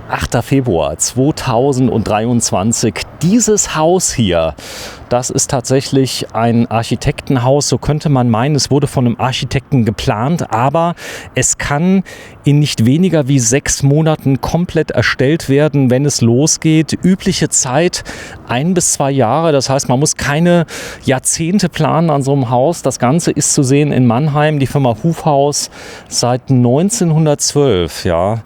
8. Februar 2023. Dieses Haus hier, das ist tatsächlich ein Architektenhaus, so könnte man meinen. Es wurde von einem Architekten geplant, aber es kann in nicht weniger wie 6 Monaten komplett erstellt werden, wenn es losgeht. Übliche Zeit 1 bis 2 Jahre, das heißt, man muss keine Jahrzehnte planen an so einem Haus. Das Ganze ist zu sehen in Mannheim, die Firma Hufhaus seit 1912, ja.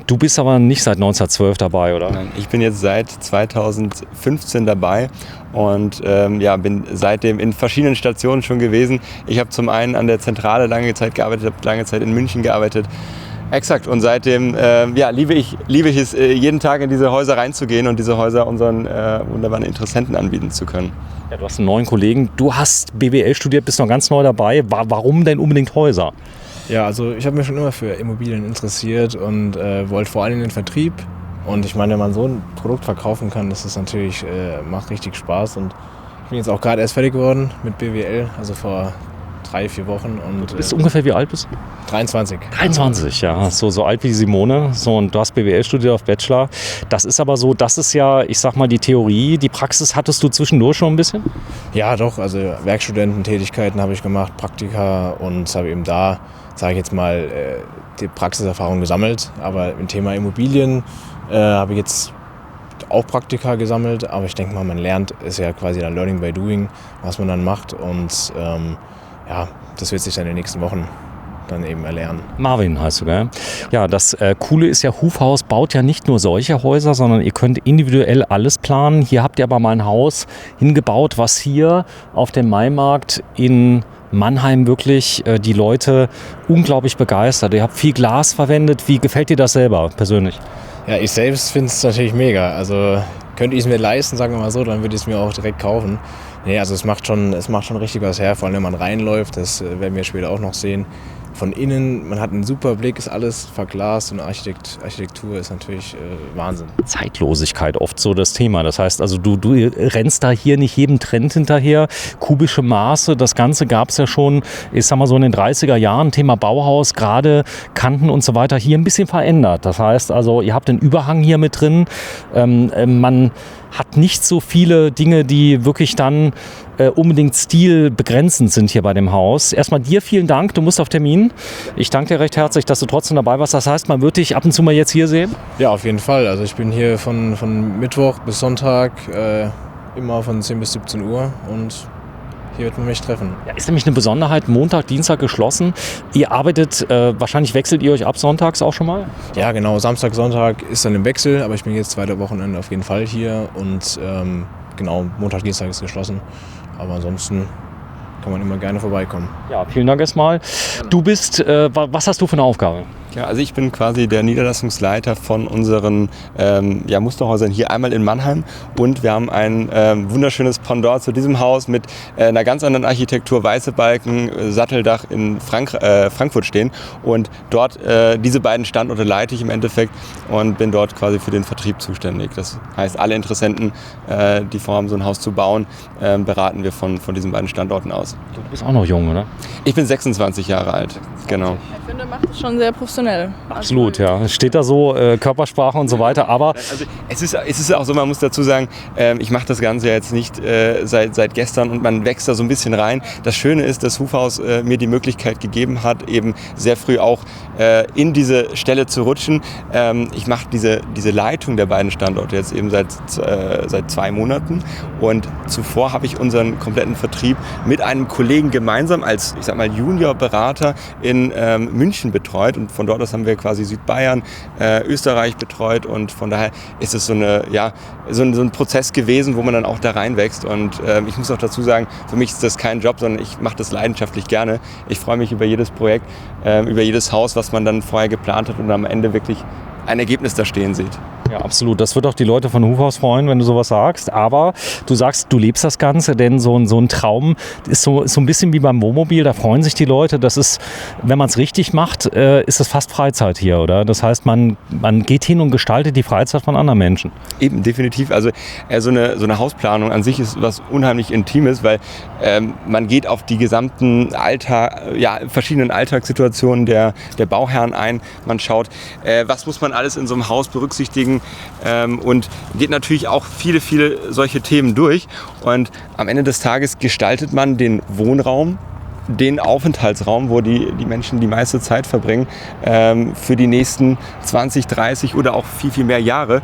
Du bist aber nicht seit 1912 dabei, oder? Nein, ich bin jetzt seit 2015 dabei und bin seitdem in verschiedenen Stationen schon gewesen. Ich habe zum einen an der Zentrale lange Zeit gearbeitet, habe lange Zeit in München gearbeitet. Exakt, und seitdem liebe ich es, jeden Tag in diese Häuser reinzugehen und diese Häuser unseren wunderbaren Interessenten anbieten zu können. Ja, du hast einen neuen Kollegen, du hast BWL studiert, bist noch ganz neu dabei. Warum denn unbedingt Häuser? Ja, also ich habe mich schon immer für Immobilien interessiert und wollte vor allem den Vertrieb. Und ich meine, wenn man so ein Produkt verkaufen kann, das ist natürlich, macht richtig Spaß. Und ich bin jetzt auch gerade erst fertig geworden mit BWL, also vor 3-4 Wochen. Und, du bist ungefähr wie alt bist du? 23. 23, ja. So alt wie Simone. So, und du hast BWL studiert auf Bachelor. Das ist aber so, das ist ja, ich sag mal, die Theorie. Die Praxis hattest du zwischendurch schon ein bisschen? Ja, doch. Also Werkstudententätigkeiten habe ich gemacht, Praktika, und habe eben da, sage ich jetzt mal, die Praxiserfahrung gesammelt. Aber im Thema Immobilien habe ich jetzt auch Praktika gesammelt. Aber ich denke mal, man lernt, ist ja quasi dann Learning by Doing, was man dann macht. Und das wird sich dann in den nächsten Wochen dann eben erlernen. Marvin heißt du, gell? Ja, das Coole ist ja, Hufhaus baut ja nicht nur solche Häuser, sondern ihr könnt individuell alles planen. Hier habt ihr aber mal ein Haus hingebaut, was hier auf dem Maimarkt in Mannheim wirklich die Leute unglaublich begeistert. Ihr habt viel Glas verwendet. Wie gefällt dir das selber persönlich? Ja, ich selbst finde es natürlich mega. Also könnte ich es mir leisten, sagen wir mal so, dann würde ich es mir auch direkt kaufen. Nee, also es macht schon richtig was her, vor allem wenn man reinläuft, das werden wir später auch noch sehen. Von innen, man hat einen super Blick, ist alles verglast und Architektur ist natürlich Wahnsinn. Zeitlosigkeit oft so das Thema. Das heißt, also du rennst da hier nicht jedem Trend hinterher. Kubische Maße, das Ganze gab es ja schon, ich sag mal so in den 30er Jahren, Thema Bauhaus, gerade Kanten und so weiter, hier ein bisschen verändert. Das heißt, also ihr habt den Überhang hier mit drin. Man hat nicht so viele Dinge, die wirklich dann unbedingt stilbegrenzend sind hier bei dem Haus. Erstmal dir vielen Dank, du musst auf Termin. Ich danke dir recht herzlich, dass du trotzdem dabei warst. Das heißt, man wird dich ab und zu mal jetzt hier sehen? Ja, auf jeden Fall. Also ich bin hier von Mittwoch bis Sonntag immer von 10 bis 17 Uhr und hier wird man mich treffen. Ja, ist nämlich eine Besonderheit, Montag, Dienstag geschlossen. Ihr arbeitet, wahrscheinlich wechselt ihr euch ab sonntags auch schon mal? Ja, genau. Samstag, Sonntag ist dann im Wechsel, aber ich bin jetzt 2. Wochenende auf jeden Fall hier und Montag, Dienstag ist geschlossen. Aber ansonsten kann man immer gerne vorbeikommen. Ja, vielen Dank erstmal. Du bist, was hast du für eine Aufgabe? Ja, also ich bin quasi der Niederlassungsleiter von unseren Musterhäusern hier einmal in Mannheim, und wir haben ein wunderschönes Pendant zu diesem Haus mit einer ganz anderen Architektur, weiße Balken, Satteldach in Frankfurt stehen, und dort diese beiden Standorte leite ich im Endeffekt und bin dort quasi für den Vertrieb zuständig. Das heißt, alle Interessenten, die vorhaben, so ein Haus zu bauen, beraten wir von diesen beiden Standorten aus. Du bist auch noch jung, oder? Ich bin 26 Jahre alt, genau. Ich finde, macht es schon sehr professionell. Absolut, ja. Es steht da so, Körpersprache und so weiter, aber... Also es ist auch so, man muss dazu sagen, ich mache das Ganze jetzt nicht seit gestern und man wächst da so ein bisschen rein. Das Schöne ist, dass Hufhaus mir die Möglichkeit gegeben hat, eben sehr früh auch in diese Stelle zu rutschen. Ich mache diese Leitung der beiden Standorte jetzt eben seit 2 Monaten, und zuvor habe ich unseren kompletten Vertrieb mit einem Kollegen gemeinsam als, ich sag mal, Juniorberater in München betreut, und von dort aus haben wir quasi Südbayern, Österreich betreut, und von daher ist es so ein Prozess gewesen, wo man dann auch da reinwächst, und ich muss auch dazu sagen, für mich ist das kein Job, sondern ich mache das leidenschaftlich gerne. Ich freue mich über jedes Projekt, über jedes Haus, was man dann vorher geplant hat und am Ende wirklich ein Ergebnis da stehen sieht. Ja, absolut. Das wird auch die Leute von Hufhaus freuen, wenn du sowas sagst. Aber du sagst, du lebst das Ganze, denn so ein Traum ist so ein bisschen wie beim Wohnmobil. Da freuen sich die Leute. Das ist, wenn man es richtig macht, ist es fast Freizeit hier, oder? Das heißt, man geht hin und gestaltet die Freizeit von anderen Menschen. Eben, definitiv. Also so eine Hausplanung an sich ist was unheimlich Intimes, weil man geht auf die gesamten verschiedenen Alltagssituationen der Bauherren ein. Man schaut, was muss man alles in so einem Haus berücksichtigen, und geht natürlich auch viele solche Themen durch. Und am Ende des Tages gestaltet man den Wohnraum, den Aufenthaltsraum, wo die Menschen die meiste Zeit verbringen, für die nächsten 20, 30 oder auch viel mehr Jahre,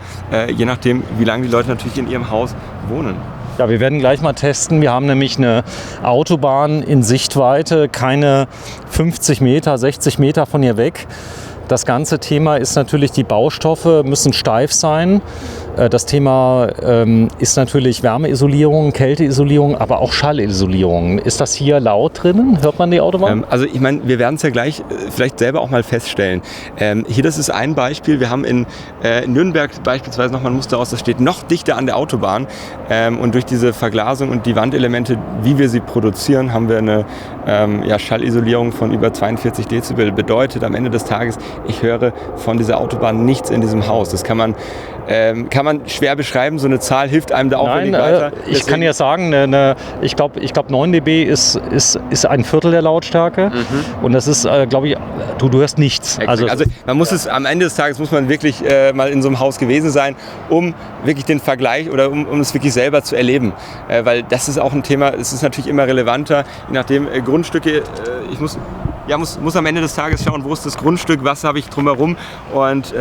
je nachdem, wie lange die Leute natürlich in ihrem Haus wohnen. Ja, wir werden gleich mal testen. Wir haben nämlich eine Autobahn in Sichtweite, keine 50 Meter, 60 Meter von hier weg. Das ganze Thema ist natürlich, die Baustoffe müssen steif sein. Das Thema ist natürlich Wärmeisolierung, Kälteisolierung, aber auch Schallisolierung. Ist das hier laut drinnen? Hört man die Autobahn? Also ich meine, wir werden es ja gleich vielleicht selber auch mal feststellen. Hier, das ist ein Beispiel. Wir haben in Nürnberg beispielsweise nochmal ein Musterhaus, das steht noch dichter an der Autobahn. Und durch diese Verglasung und die Wandelemente, wie wir sie produzieren, haben wir eine Schallisolierung von über 42 Dezibel. Bedeutet am Ende des Tages, ich höre von dieser Autobahn nichts in diesem Haus. Das kann man schwer beschreiben. So eine Zahl hilft einem da auch wenig weiter. Ich kann ja sagen, ich glaube 9 dB ist ein Viertel der Lautstärke. Und das ist, glaube ich, du hörst nichts. Also man muss es, am Ende des Tages muss man wirklich mal in so einem Haus gewesen sein, um wirklich den Vergleich oder um es wirklich selber zu erleben. Weil das ist auch ein Thema, es ist natürlich immer relevanter, je nachdem Grundstücke, ich muss am Ende des Tages schauen, wo ist das Grundstück, was habe ich drumherum. Und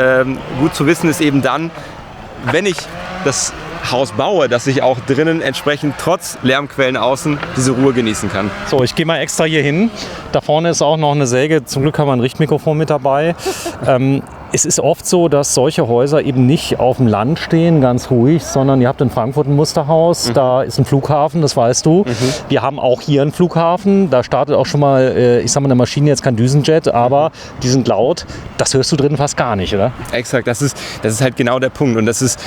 gut zu wissen ist eben dann, wenn ich das Haus baue, dass ich auch drinnen entsprechend trotz Lärmquellen außen diese Ruhe genießen kann. So, ich gehe mal extra hier hin. Da vorne ist auch noch eine Säge. Zum Glück haben wir ein Richtmikrofon mit dabei. Es ist oft so, dass solche Häuser eben nicht auf dem Land stehen, ganz ruhig, sondern ihr habt in Frankfurt ein Musterhaus, da ist ein Flughafen, das weißt du. Wir haben auch hier einen Flughafen, da startet auch schon mal, ich sag mal, eine Maschine, jetzt kein Düsenjet, aber die sind laut. Das hörst du drin fast gar nicht, oder? Exakt, das ist halt genau der Punkt. Und das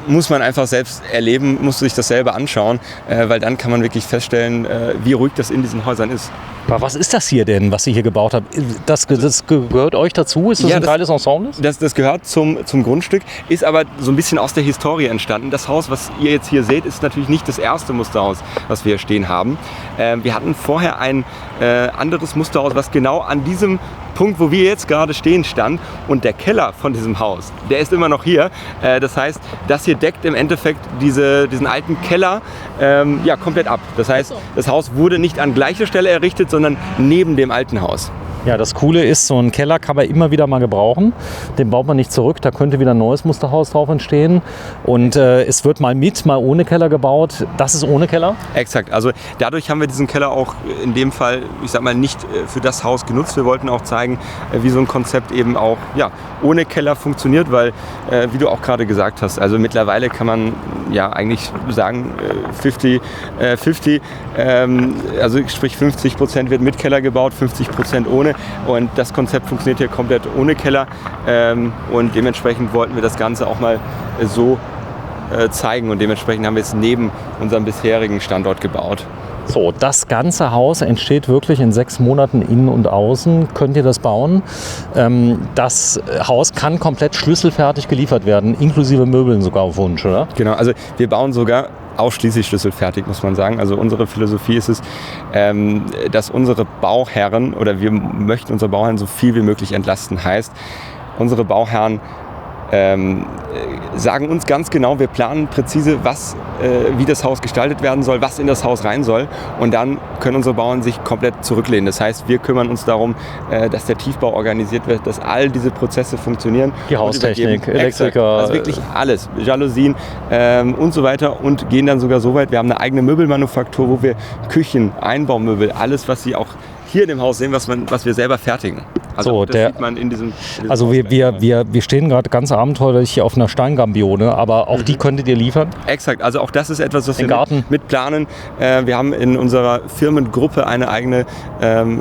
muss man einfach selbst erleben, musst du sich das selber anschauen, weil dann kann man wirklich feststellen, wie ruhig das in diesen Häusern ist. Aber was ist das hier denn, was ihr hier gebaut habt? Das gehört euch dazu? Ist das ein Teil des Ensembles? Das gehört zum Grundstück, ist aber so ein bisschen aus der Historie entstanden. Das Haus, was ihr jetzt hier seht, ist natürlich nicht das erste Musterhaus, was wir hier stehen haben. Wir hatten vorher ein anderes Musterhaus, was genau an diesem Punkt, wo wir jetzt gerade stehen, stand. Und der Keller von diesem Haus, der ist immer noch hier. Das heißt, das hier deckt im Endeffekt diesen alten Keller komplett ab. Das heißt, das Haus wurde nicht an gleicher Stelle errichtet, sondern neben dem alten Haus. Ja, das Coole ist, so einen Keller kann man immer wieder mal gebrauchen. Den baut man nicht zurück, da könnte wieder ein neues Musterhaus drauf entstehen. Und es wird mal mit, mal ohne Keller gebaut. Das ist ohne Keller? Exakt, also dadurch haben wir diesen Keller auch in dem Fall, ich sag mal, nicht für das Haus genutzt. Wir wollten auch zeigen, wie so ein Konzept eben auch ohne Keller funktioniert, weil, wie du auch gerade gesagt hast, also mittlerweile kann man eigentlich sagen, 50-50, also sprich 50% wird mit Keller gebaut, 50% ohne. Und das Konzept funktioniert hier komplett ohne Keller. Und dementsprechend wollten wir das Ganze auch mal so zeigen. Und dementsprechend haben wir es neben unserem bisherigen Standort gebaut. So, das ganze Haus entsteht wirklich in 6 Monaten innen und außen. Könnt ihr das bauen? Das Haus kann komplett schlüsselfertig geliefert werden, inklusive Möbeln sogar auf Wunsch, oder? Genau, also wir bauen sogar ausschließlich schlüsselfertig, muss man sagen. Also unsere Philosophie ist es, dass unsere Bauherren, oder wir möchten unsere Bauherren so viel wie möglich entlasten. Heißt, unsere Bauherren sagen uns ganz genau, wir planen präzise, wie das Haus gestaltet werden soll, was in das Haus rein soll, und dann können unsere Bauern sich komplett zurücklehnen. Das heißt, wir kümmern uns darum, dass der Tiefbau organisiert wird, dass all diese Prozesse funktionieren. Die Haustechnik, Elektriker. Also wirklich alles, Jalousien und so weiter, und gehen dann sogar so weit, wir haben eine eigene Möbelmanufaktur, wo wir Küchen, Einbaumöbel, alles, was Sie auch hier in dem Haus sehen, was wir selber fertigen. Also So, das sieht man in diesem Also wir stehen gerade ganz abenteuerlich hier auf einer Steingambione, aber auch die könntet ihr liefern? Exakt, also auch das ist etwas, was Den wir Garten. mitplanen. Wir haben in unserer Firmengruppe eine eigene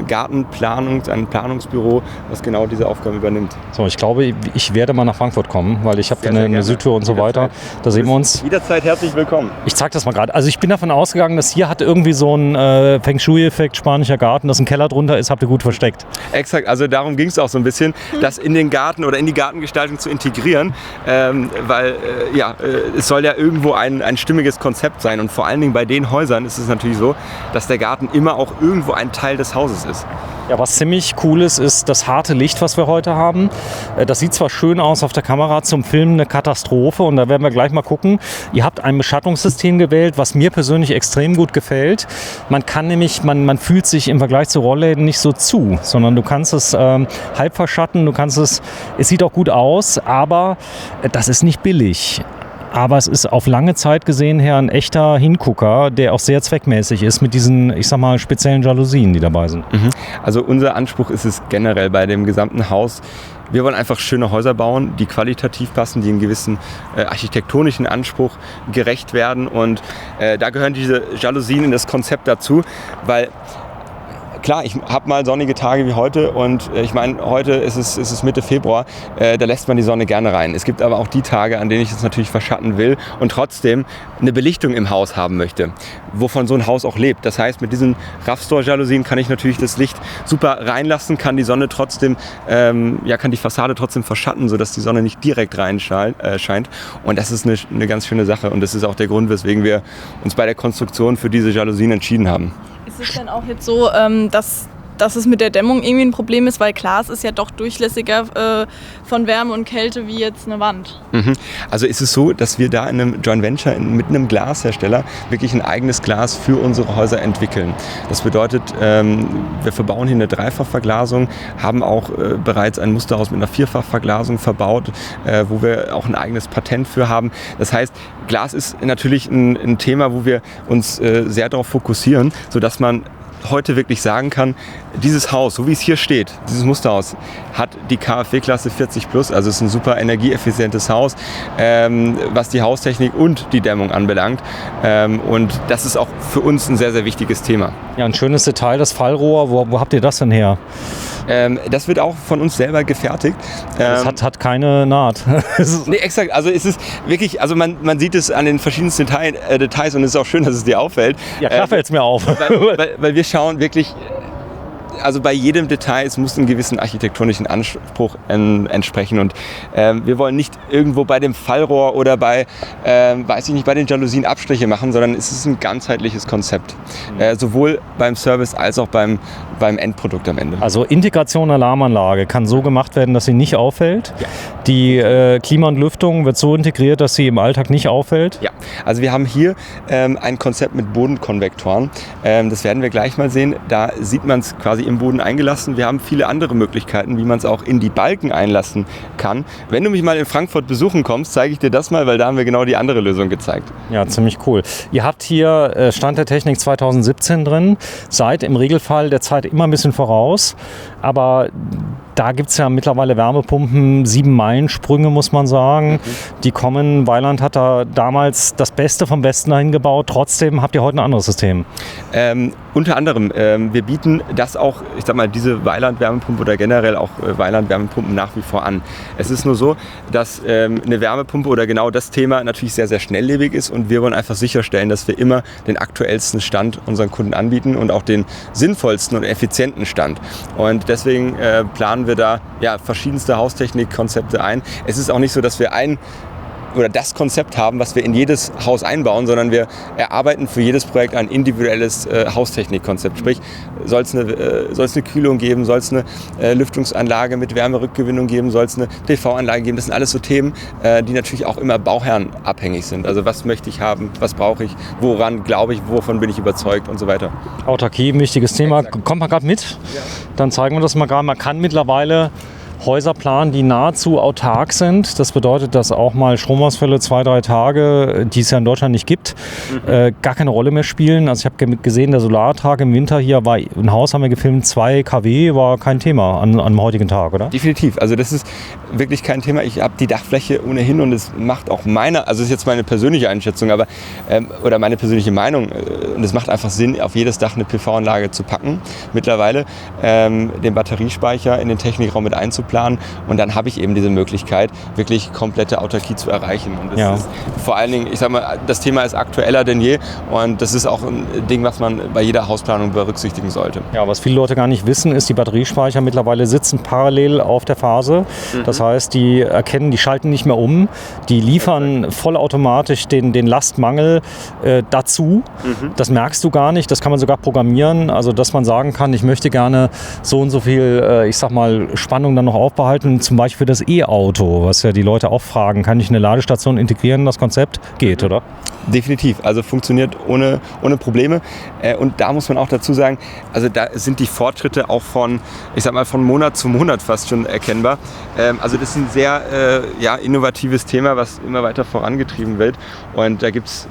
Gartenplanung, ein Planungsbüro, was genau diese Aufgaben übernimmt. So, ich glaube, ich werde mal nach Frankfurt kommen, weil ich habe Sehr, eine, sehr eine gerne. Südtour und so weiter. Da sehen wir uns. Jederzeit herzlich willkommen. Ich zeige das mal gerade. Also ich bin davon ausgegangen, dass hier hat irgendwie so ein Feng Shui-Effekt, spanischer Garten, dass ein Keller drunter ist, habt ihr gut versteckt. Exakt, also darum ging es auch so ein bisschen, das in den Garten oder in die Gartengestaltung zu integrieren, weil es soll ja irgendwo ein stimmiges Konzept sein und vor allen Dingen bei den Häusern ist es natürlich so, dass der Garten immer auch irgendwo ein Teil des Hauses ist. Ja, was ziemlich cool ist das harte Licht, was wir heute haben. Das sieht zwar schön aus auf der Kamera, zum Filmen eine Katastrophe und da werden wir gleich mal gucken. Ihr habt ein Beschattungssystem gewählt, was mir persönlich extrem gut gefällt. Man kann nämlich, man fühlt sich im Vergleich zu Rollläden nicht so zu, sondern du kannst es halb verschatten, es sieht auch gut aus, aber das ist nicht billig. Aber es ist auf lange Zeit gesehen her ein echter Hingucker, der auch sehr zweckmäßig ist mit diesen, ich sag mal, speziellen Jalousien, die dabei sind. Also unser Anspruch ist es generell bei dem gesamten Haus, wir wollen einfach schöne Häuser bauen, die qualitativ passen, die einem gewissen architektonischen Anspruch gerecht werden und da gehören diese Jalousien in das Konzept dazu, weil klar, ich habe mal sonnige Tage wie heute und ich meine, heute ist es Mitte Februar, da lässt man die Sonne gerne rein. Es gibt aber auch die Tage, an denen ich es natürlich verschatten will und trotzdem eine Belichtung im Haus haben möchte, wovon so ein Haus auch lebt. Das heißt, mit diesen Raffstore-Jalousien kann ich natürlich das Licht super reinlassen, kann die Sonne trotzdem, kann die Fassade trotzdem verschatten, sodass die Sonne nicht direkt scheint. Und das ist eine ganz schöne Sache und das ist auch der Grund, weswegen wir uns bei der Konstruktion für diese Jalousien entschieden haben. Ist es denn auch jetzt so, dass es mit der Dämmung irgendwie ein Problem ist, weil Glas ist ja doch durchlässiger von Wärme und Kälte wie jetzt eine Wand? Also ist es so, dass wir da in einem Joint Venture mit einem Glashersteller wirklich ein eigenes Glas für unsere Häuser entwickeln. Das bedeutet, wir verbauen hier eine Dreifachverglasung, haben auch bereits ein Musterhaus mit einer Vierfachverglasung verbaut, wo wir auch ein eigenes Patent für haben. Das heißt, Glas ist natürlich ein Thema, wo wir uns sehr darauf fokussieren, sodass man heute wirklich sagen kann, dieses Haus, so wie es hier steht, dieses Musterhaus, hat die KfW-Klasse 40+, also es ist ein super energieeffizientes Haus, was die Haustechnik und die Dämmung anbelangt. Und das ist auch für uns ein sehr, sehr wichtiges Thema. Ja, ein schönes Detail, das Fallrohr, wo habt ihr das denn her? Das wird auch von uns selber gefertigt. Das hat keine Naht. Nee, exakt. Also es ist wirklich, also man sieht es an den verschiedensten Details und es ist auch schön, dass es dir auffällt. Ja, klar fällt es mir auf. Weil wir schauen wirklich, also bei jedem Detail, es muss einen gewissen architektonischen Anspruch entsprechen und wir wollen nicht irgendwo bei dem Fallrohr oder bei den Jalousien Abstriche machen, sondern es ist ein ganzheitliches Konzept. Sowohl beim Service als auch beim Endprodukt am Ende. Also Integration Alarmanlage kann so gemacht werden, dass sie nicht auffällt. Ja. Die Klima und Lüftung wird so integriert, dass sie im Alltag nicht auffällt. Ja, also wir haben hier ein Konzept mit Bodenkonvektoren. Das werden wir gleich mal sehen. Da sieht man es quasi im Boden eingelassen. Wir haben viele andere Möglichkeiten, wie man es auch in die Balken einlassen kann. Wenn du mich mal in Frankfurt besuchen kommst, zeige ich dir das mal, weil da haben wir genau die andere Lösung gezeigt. Ja, ziemlich cool. Ihr habt hier Stand der Technik 2017 drin, seid im Regelfall der Zeit immer ein bisschen voraus, aber da gibt es ja mittlerweile Wärmepumpen, 7-Meilen-Sprünge, muss man sagen. Die kommen, Weiland hat da damals das Beste vom Besten dahin gebaut. Trotzdem habt ihr heute ein anderes System. Unter anderem, wir bieten das auch, ich sag mal, diese Weiland-Wärmepumpe oder generell auch Weiland-Wärmepumpen nach wie vor an. Es ist nur so, dass eine Wärmepumpe oder genau das Thema natürlich sehr, sehr schnelllebig ist und wir wollen einfach sicherstellen, dass wir immer den aktuellsten Stand unseren Kunden anbieten und auch den sinnvollsten und effizienten Stand. Und deswegen planen wir da verschiedenste Haustechnikkonzepte ein. Es ist auch nicht so, dass wir das Konzept haben, was wir in jedes Haus einbauen, sondern wir erarbeiten für jedes Projekt ein individuelles Haustechnikkonzept. Sprich, soll es eine Kühlung geben, soll es eine Lüftungsanlage mit Wärmerückgewinnung geben, soll es eine PV-Anlage geben. Das sind alles so Themen, die natürlich auch immer bauherrenabhängig sind. Also was möchte ich haben, was brauche ich, woran glaube ich, wovon bin ich überzeugt und so weiter. Autarkie, ein wichtiges Thema. Exakt. Kommt mal gerade mit, dann zeigen wir das mal gerade. Man kann mittlerweile Häuser planen, die nahezu autark sind. Das bedeutet, dass auch mal Stromausfälle 2-3 Tage, die es ja in Deutschland nicht gibt, gar keine Rolle mehr spielen. Also ich habe gesehen, der Solartag im Winter hier war, ein Haus haben wir gefilmt, 2 kW, war kein Thema am heutigen Tag, oder? Definitiv. Also das ist wirklich kein Thema. Ich habe die Dachfläche ohnehin und es macht auch also es ist jetzt meine persönliche Einschätzung, aber oder meine persönliche Meinung, und es macht einfach Sinn, auf jedes Dach eine PV-Anlage zu packen mittlerweile, den Batteriespeicher in den Technikraum mit einzuplanen und dann habe ich eben diese Möglichkeit, wirklich komplette Autarkie zu erreichen. Und das ist vor allen Dingen, ich sag mal, das Thema ist aktueller denn je und das ist auch ein Ding, was man bei jeder Hausplanung berücksichtigen sollte. Ja, was viele Leute gar nicht wissen, ist, die Batteriespeicher mittlerweile sitzen parallel auf der Phase. Das heißt, die schalten nicht mehr um, die liefern vollautomatisch den Lastmangel dazu. Das merkst du gar nicht, das kann man sogar programmieren, also dass man sagen kann, ich möchte gerne so und so viel, ich sag mal, Spannung dann noch aufbehalten, zum Beispiel für das E-Auto, was ja die Leute auch fragen, kann ich eine Ladestation integrieren, das Konzept geht, oder? Definitiv, also funktioniert ohne Probleme und da muss man auch dazu sagen, also da sind die Fortschritte auch von Monat zu Monat fast schon erkennbar. Also das ist ein sehr innovatives Thema, was immer weiter vorangetrieben wird und da gibt es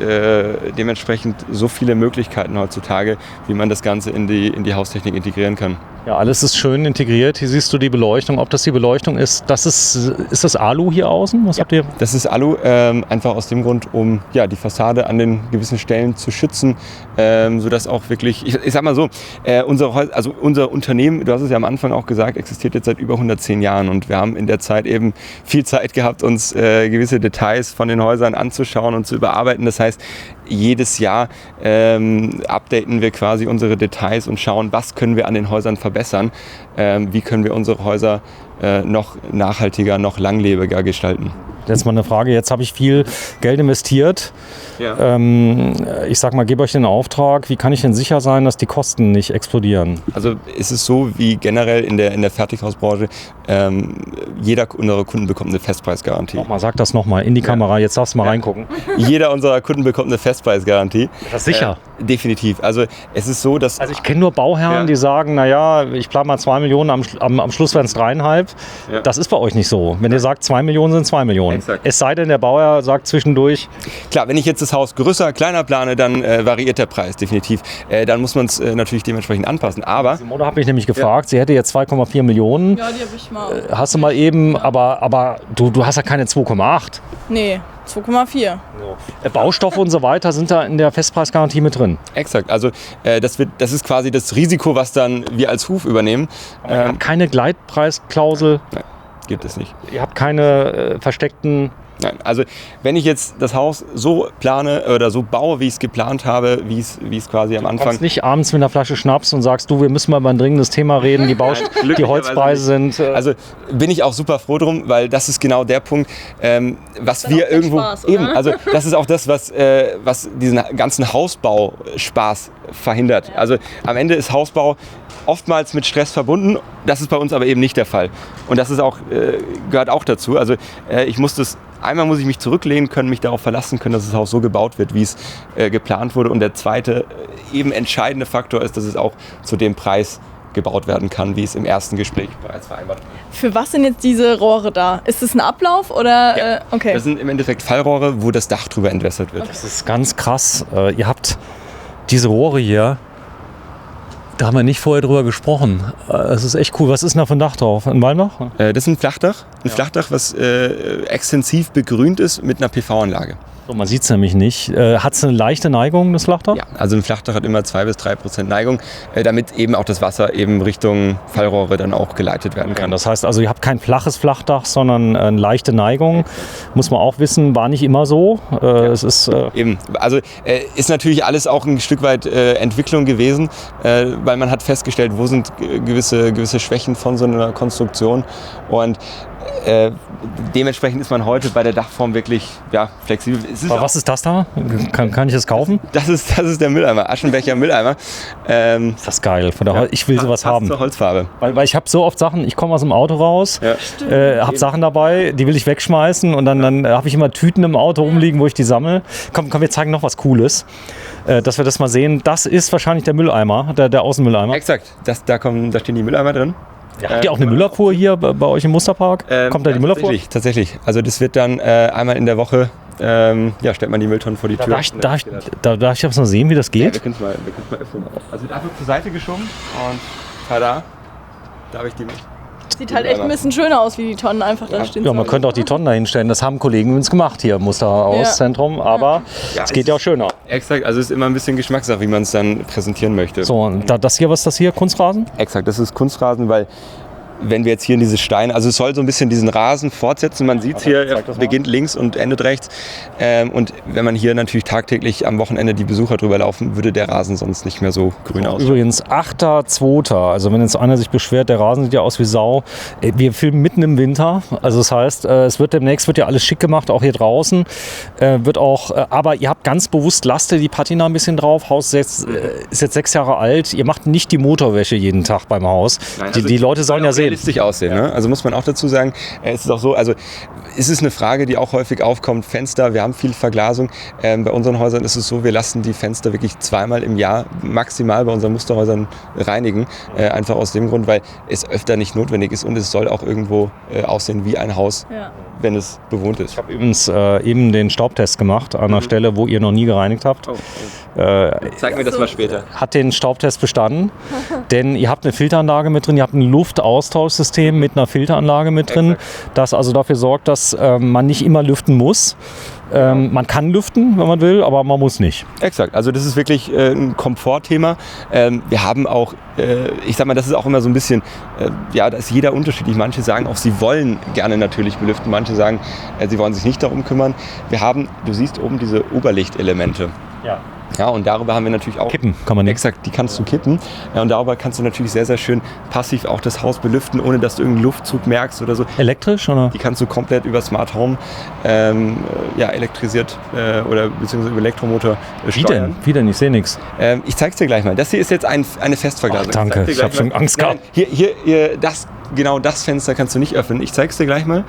dementsprechend so viele Möglichkeiten heutzutage, wie man das Ganze in die Haustechnik integrieren kann. Ja, alles ist schön integriert. Hier siehst du die Beleuchtung. Ob das die Beleuchtung ist, ist das Alu hier außen? Was habt ihr? Das ist Alu, einfach aus dem Grund, um die Fassade an den gewissen Stellen zu schützen, sodass auch wirklich, ich sag mal so, unser Unternehmen, du hast es ja am Anfang auch gesagt, existiert jetzt seit über 110 Jahren und wir haben in der Zeit eben viel Zeit gehabt, uns gewisse Details von den Häusern anzuschauen und zu überarbeiten. Das heißt, jedes Jahr updaten wir quasi unsere Details und schauen, was können wir an den Häusern verbessern, wie können wir unsere Häuser noch nachhaltiger, noch langlebiger gestalten. Jetzt mal eine Frage, jetzt habe ich viel Geld investiert. Ja. Ich sag mal, gebe euch den Auftrag, wie kann ich denn sicher sein, dass die Kosten nicht explodieren? Also ist es so, wie generell in der Fertighausbranche, jeder unserer Kunden bekommt eine Festpreisgarantie. Sag das nochmal in die Kamera, jetzt darfst du mal reingucken. Jeder unserer Kunden bekommt eine Festpreisgarantie. Das ist sicher? Definitiv. Also es ist so, dass... Also ich kenne nur Bauherren, die sagen, naja, ich plane mal 2 Millionen, am Schluss werden es 3,5. Ja. Das ist bei euch nicht so. Wenn ihr sagt 2 Millionen, sind 2 Millionen. Exakt. Es sei denn, der Bauherr sagt zwischendurch... Klar, wenn ich jetzt das Haus größer, kleiner plane, dann variiert der Preis definitiv. Dann muss man es natürlich dementsprechend anpassen. Aber... Simone hat mich nämlich gefragt, sie hätte jetzt 2,4 Millionen. Ja, die habe ich mal. Hast du mal eben, aber du hast ja keine 2,8. Nee, 2,4. Baustoffe und so weiter sind da in der Festpreisgarantie mit drin. Exakt, also das ist quasi das Risiko, was dann wir als Huf übernehmen. Ihr habt keine Gleitpreisklausel? Nein, gibt es nicht. Ihr habt keine versteckten... Nein, also wenn ich jetzt das Haus so plane oder so baue, wie ich es geplant habe, wie es quasi am Anfang... Du kommst nicht abends mit einer Flasche Schnaps und sagst, wir müssen mal über ein dringendes Thema reden, die Holzpreise sind... Also bin ich auch super froh drum, weil das ist genau der Punkt, was wir irgendwo... Spaß, eben, also das ist auch das, was diesen ganzen Hausbauspaß verhindert. Also am Ende ist Hausbau oftmals mit Stress verbunden, das ist bei uns aber eben nicht der Fall. Und das ist auch, gehört auch dazu. Also einmal muss ich mich zurücklehnen können, mich darauf verlassen können, dass das Haus so gebaut wird, wie es geplant wurde. Und der zweite eben entscheidende Faktor ist, dass es auch zu dem Preis gebaut werden kann, wie es im ersten Gespräch bereits vereinbart wurde. Für was sind jetzt diese Rohre da? Ist das ein Ablauf oder? Ja, okay. Das sind im Endeffekt Fallrohre, wo das Dach drüber entwässert wird. Okay. Das ist ganz krass. Ihr habt diese Rohre hier, da haben wir nicht vorher drüber gesprochen. Das ist echt cool. Was ist denn da für ein Dach drauf? Ein Walmdach? Das ist ein Flachdach. Flachdach, was extensiv begrünt ist mit einer PV-Anlage. So, man sieht es nämlich nicht. Hat es eine leichte Neigung, das Flachdach? Ja, also ein Flachdach hat immer 2-3% Neigung, damit eben auch das Wasser eben Richtung Fallrohre dann auch geleitet werden kann. Das heißt also, ihr habt kein flaches Flachdach, sondern eine leichte Neigung. Muss man auch wissen, war nicht immer so. Es ist eben, also ist natürlich alles auch ein Stück weit Entwicklung gewesen, weil man hat festgestellt, wo sind gewisse Schwächen von so einer Konstruktion und dementsprechend ist man heute bei der Dachform wirklich flexibel. Aber was ist das da? Kann ich das kaufen? Das ist der Mülleimer, Aschenbecher Mülleimer. Ist das geil. Ich will sowas haben. Zur Holzfarbe. Weil ich habe so oft Sachen, ich komme aus dem Auto raus, habe Sachen dabei, die will ich wegschmeißen und dann habe ich immer Tüten im Auto rumliegen, wo ich die sammle. Komm, wir zeigen noch was Cooles, dass wir das mal sehen. Das ist wahrscheinlich der Mülleimer, der Außenmülleimer. Exakt, da stehen die Mülleimer drin. Habt ihr auch eine Müllabfuhr hier bei euch im Musterpark? Kommt da die Müllabfuhr? Tatsächlich. Also das wird dann einmal in der Woche, stellt man die Mülltonnen vor die Tür. Darf ich das mal sehen, wie das Ja, geht? wir können es mal öffnen. Also da wird zur Seite geschoben und tada, da habe ich die. Sieht halt echt ein bisschen schöner aus, wie die Tonnen einfach da stehen. Ja, man könnte auch die Tonnen da hinstellen. Das haben Kollegen übrigens gemacht hier im Musterhauszentrum, aber es geht ja auch schöner. Exakt, also es ist immer ein bisschen Geschmackssache, wie man es dann präsentieren möchte. So, und was ist das hier? Kunstrasen? Exakt, das ist Kunstrasen, weil wenn wir jetzt hier in diese Steine, also es soll so ein bisschen diesen Rasen fortsetzen, man sieht es hier, er beginnt links und endet rechts. Und wenn man hier natürlich tagtäglich am Wochenende die Besucher drüber laufen, würde der Rasen sonst nicht mehr so grün aussehen. Übrigens 8.2. Also wenn jetzt einer sich beschwert, der Rasen sieht ja aus wie Sau. Wir filmen mitten im Winter, also das heißt, demnächst wird ja alles schick gemacht, auch hier draußen. Aber ihr habt ganz bewusst, lasst ihr die Patina ein bisschen drauf. Haus ist jetzt 6 Jahre alt. Ihr macht nicht die Motorwäsche jeden Tag beim Haus. Nein, also die Leute sollen ja sehen. Realistisch aussehen. Ne? Also muss man auch dazu sagen, es ist auch so, also es ist eine Frage, die auch häufig aufkommt, Fenster, wir haben viel Verglasung. Bei unseren Häusern ist es so, wir lassen die Fenster wirklich 2-mal im Jahr maximal bei unseren Musterhäusern reinigen. Einfach aus dem Grund, weil es öfter nicht notwendig ist und es soll auch irgendwo aussehen wie ein Haus, wenn es bewohnt ist. Ich habe übrigens eben den Staubtest gemacht an einer Stelle, wo ihr noch nie gereinigt habt. Zeig mir das mal später. Hat den Staubtest bestanden, denn ihr habt eine Filteranlage mit drin, ihr habt ein Luftaustauschsystem mit einer Filteranlage mit drin, das also dafür sorgt, dass man nicht immer lüften muss. Man kann lüften, wenn man will, aber man muss nicht. Exakt, also das ist wirklich ein Komfortthema. Wir haben auch, ich sag mal, das ist auch immer so ein bisschen, da ist jeder unterschiedlich. Manche sagen auch, sie wollen gerne natürlich belüften, manche sagen, sie wollen sich nicht darum kümmern. Wir haben, du siehst oben diese Oberlichtelemente. Ja, und darüber haben wir natürlich auch... Kippen kann man nicht. Exakt, die kannst du kippen. Ja, und darüber kannst du natürlich sehr, sehr schön passiv auch das Haus belüften, ohne dass du irgendeinen Luftzug merkst oder so. Elektrisch, oder? Die kannst du komplett über Smart Home elektrisiert oder beziehungsweise über Elektromotor steuern. Wie denn? Ich sehe nichts. Ich zeig's dir gleich mal. Das hier ist jetzt eine Festverglasung. Danke, ich habe schon Angst gehabt. Hier, genau das Fenster kannst du nicht öffnen. Ich zeig's dir gleich mal,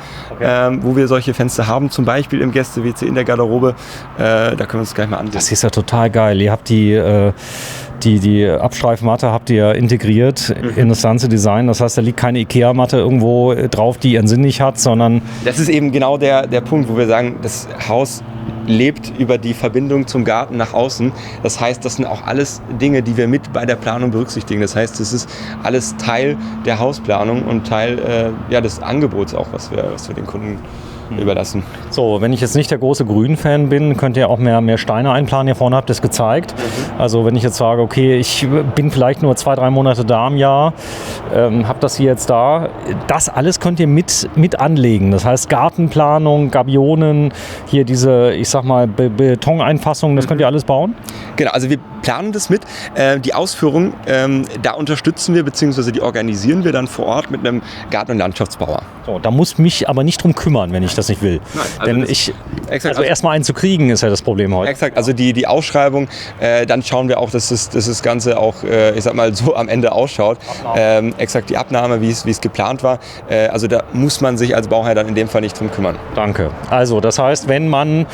wo wir solche Fenster haben. Zum Beispiel im Gäste-WC in der Garderobe. Da können wir uns gleich mal ansehen. Das ist ja total geil. Ihr habt die Abstreifmatte habt ihr integriert in das ganze Design. Das heißt, da liegt keine Ikea-Matte irgendwo drauf, die ihren Sinn nicht hat, sondern... Das ist eben genau der Punkt, wo wir sagen, das Haus lebt über die Verbindung zum Garten nach außen. Das heißt, das sind auch alles Dinge, die wir mit bei der Planung berücksichtigen. Das heißt, das ist alles Teil der Hausplanung und Teil des Angebots auch, was wir den Kunden überlassen. So, wenn ich jetzt nicht der große Grün-Fan bin, könnt ihr auch mehr Steine einplanen. Hier vorne habt ihr es gezeigt. Also wenn ich jetzt sage, okay, ich bin vielleicht nur 2-3 Monate da im Jahr, habe das hier jetzt da. Das alles könnt ihr mit anlegen. Das heißt Gartenplanung, Gabionen, hier diese, ich sag mal, Betoneinfassungen, das könnt ihr alles bauen? Genau, also wir planen das mit. Die Ausführung, da unterstützen wir bzw. die organisieren wir dann vor Ort mit einem Garten- und Landschaftsbauer. So, da muss mich aber nicht drum kümmern, wenn ich das nicht will. Nein, also Denn erstmal einen zu kriegen, ist ja das Problem heute. Exakt, also die Ausschreibung, dann schauen wir auch, dass das Ganze auch, ich sag mal, so am Ende ausschaut. Exakt die Abnahme, wie es geplant war. Also da muss man sich als Bauherr dann in dem Fall nicht drum kümmern. Danke. Also das heißt, wenn man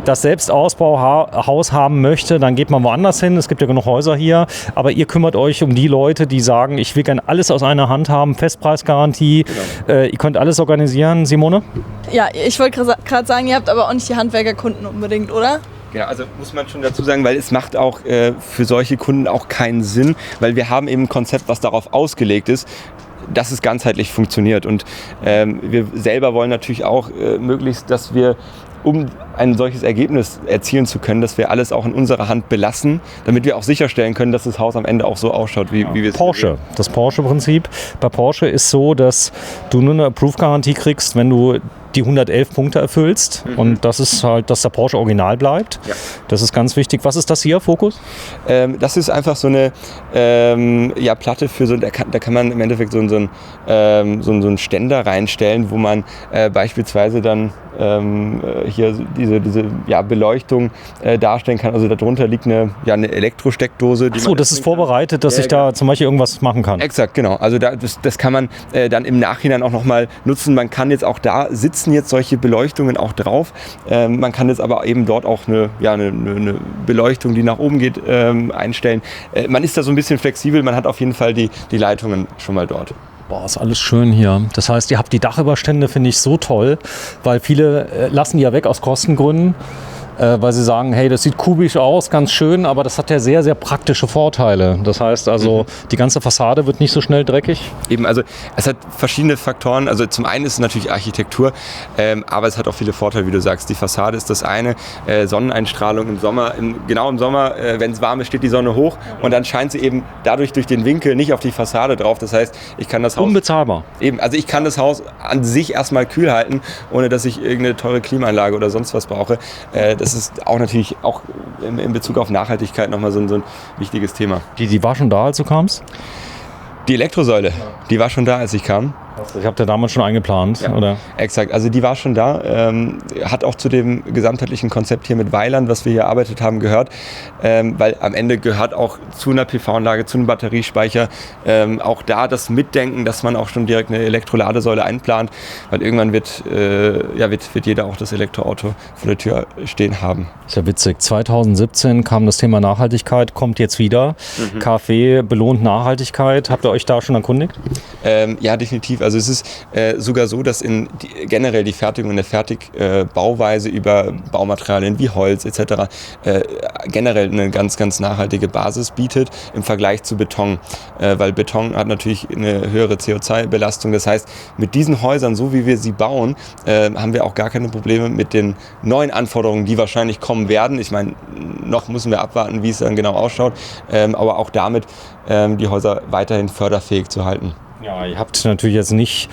das Selbstausbauhaus haben möchte, dann geht man woanders hin. Es gibt ja genug Häuser hier. Aber ihr kümmert euch um die Leute, die sagen, ich will gerne alles aus einer Hand haben, Festpreisgarantie. Genau. Ihr könnt alles organisieren. Simone? Ja, ich wollte gerade sagen, ihr habt aber auch nicht die Handwerkerkunden unbedingt, oder? Ja, also muss man schon dazu sagen, weil es macht auch für solche Kunden auch keinen Sinn, weil wir haben eben ein Konzept, was darauf ausgelegt ist, dass es ganzheitlich funktioniert. Und wir selber wollen natürlich auch möglichst, dass wir, um ein solches Ergebnis erzielen zu können, dass wir alles auch in unserer Hand belassen, damit wir auch sicherstellen können, dass das Haus am Ende auch so ausschaut, wie wir es Porsche, das Porsche-Prinzip. Bei Porsche ist so, dass du nur eine Approve-Garantie kriegst, wenn du die 111 Punkte erfüllst. Und das ist halt, dass der Porsche original bleibt. Ja. Das ist ganz wichtig. Was ist das hier, Fokus? Das ist einfach so eine Platte für da kann man im Endeffekt so einen Ständer reinstellen, wo man beispielsweise dann hier diese Beleuchtung darstellen kann. Also darunter liegt eine Elektrosteckdose. Achso, das ist vorbereitet, dass ich da zum Beispiel irgendwas machen kann. Exakt, genau. Also das kann man dann im Nachhinein auch nochmal nutzen. Man kann jetzt auch da sitzen jetzt solche Beleuchtungen auch drauf. Man kann jetzt aber eben dort auch eine Beleuchtung, die nach oben geht, einstellen. Man ist da so ein bisschen flexibel. Man hat auf jeden Fall die Leitungen schon mal dort. Boah, ist alles schön hier. Das heißt, ihr habt die Dachüberstände, finde ich so toll, weil viele lassen die ja weg aus Kostengründen, weil sie sagen, hey, das sieht kubisch aus, ganz schön, aber das hat ja sehr, sehr praktische Vorteile. Das heißt also, die ganze Fassade wird nicht so schnell dreckig. Eben, also es hat verschiedene Faktoren. Also zum einen ist es natürlich Architektur, aber es hat auch viele Vorteile, wie du sagst. Die Fassade ist das eine, Sonneneinstrahlung im Sommer, genau im Sommer, wenn es warm ist, steht die Sonne hoch und dann scheint sie eben dadurch durch den Winkel nicht auf die Fassade drauf. Das heißt, ich kann das Haus... Unbezahlbar. Eben, also ich kann das Haus an sich erstmal kühl halten, ohne dass ich irgendeine teure Klimaanlage oder sonst was brauche. Das ist auch natürlich auch in Bezug auf Nachhaltigkeit nochmal so ein wichtiges Thema. Die war schon da, als du kamst? Die Elektrosäule, die war schon da, als ich kam. Ich habe da damals schon eingeplant, Ja, oder? exakt, also die war schon da, hat auch zu dem gesamtheitlichen Konzept hier mit Weiland, was wir hier erarbeitet haben, gehört, weil am Ende gehört auch zu einer PV-Anlage, zu einem Batteriespeicher, auch da das Mitdenken, dass man auch schon direkt eine Elektroladesäule einplant, weil irgendwann wird jeder auch das Elektroauto vor der Tür stehen haben. Ist ja witzig. 2017 kam das Thema Nachhaltigkeit, kommt jetzt wieder. KfW belohnt Nachhaltigkeit. Habt ihr euch da schon erkundigt? Ja, definitiv. Also es ist sogar so, dass generell die Fertigung und der Fertigbauweise über Baumaterialien wie Holz etc. Generell eine ganz, ganz nachhaltige Basis bietet im Vergleich zu Beton. Weil Beton hat natürlich eine höhere CO2-Belastung. Das heißt, mit diesen Häusern, so wie wir sie bauen, haben wir auch gar keine Probleme mit den neuen Anforderungen, die wahrscheinlich kommen werden. Ich meine, noch müssen wir abwarten, wie es dann genau ausschaut. Aber auch damit die Häuser weiterhin förderfähig zu halten. Ja, ihr habt natürlich jetzt nicht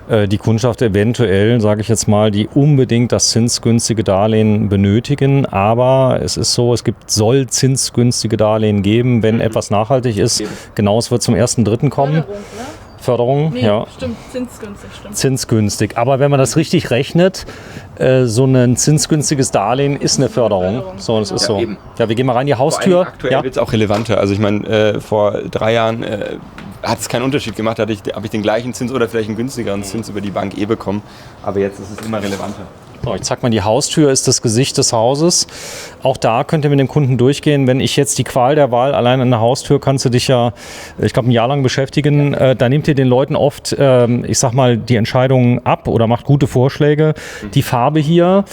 die Kundschaft eventuell, sage ich jetzt mal, die unbedingt das zinsgünstige Darlehen benötigen. Aber es ist so, soll zinsgünstige Darlehen geben, wenn etwas nachhaltig ist. Genau, es wird zum 1.3. kommen. Förderung, Nee, ja. stimmt, zinsgünstig, stimmt. Zinsgünstig. Aber wenn man das richtig rechnet, so ein zinsgünstiges Darlehen ist eine Förderung. So, das ist so. eben. Ja, wir gehen mal rein, die Vor Haustür. allem aktuell Ja. wird es auch relevanter. Also ich meine, vor 3 Jahren hat es keinen Unterschied gemacht. Habe ich den gleichen Zins oder vielleicht einen günstigeren Zins über die Bank bekommen. Aber jetzt ist es immer relevanter. So, ich zeig mal, die Haustür ist das Gesicht des Hauses. Auch da könnt ihr mit dem Kunden durchgehen. Wenn ich jetzt die Qual der Wahl allein an der Haustür, kannst du dich ja, ich glaube, ein Jahr lang beschäftigen. Da nehmt ihr den Leuten oft, ich sag mal, die Entscheidungen ab oder macht gute Vorschläge. Die Farbe hier,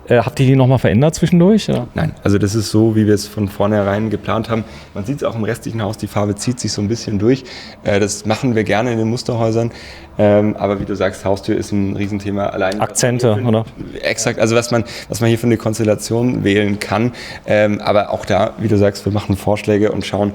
habt ihr die nochmal verändert zwischendurch? Ja? Nein, also das ist so, wie wir es von vornherein geplant haben. Man sieht es auch im restlichen Haus, die Farbe zieht sich so ein bisschen durch. Das machen wir gerne in den Musterhäusern. Aber wie du sagst, Haustür ist ein Riesenthema. Allein Akzente, oder? Exakt, also was man hier für eine Konstellation wählen kann. Aber auch da, wie du sagst, wir machen Vorschläge und schauen,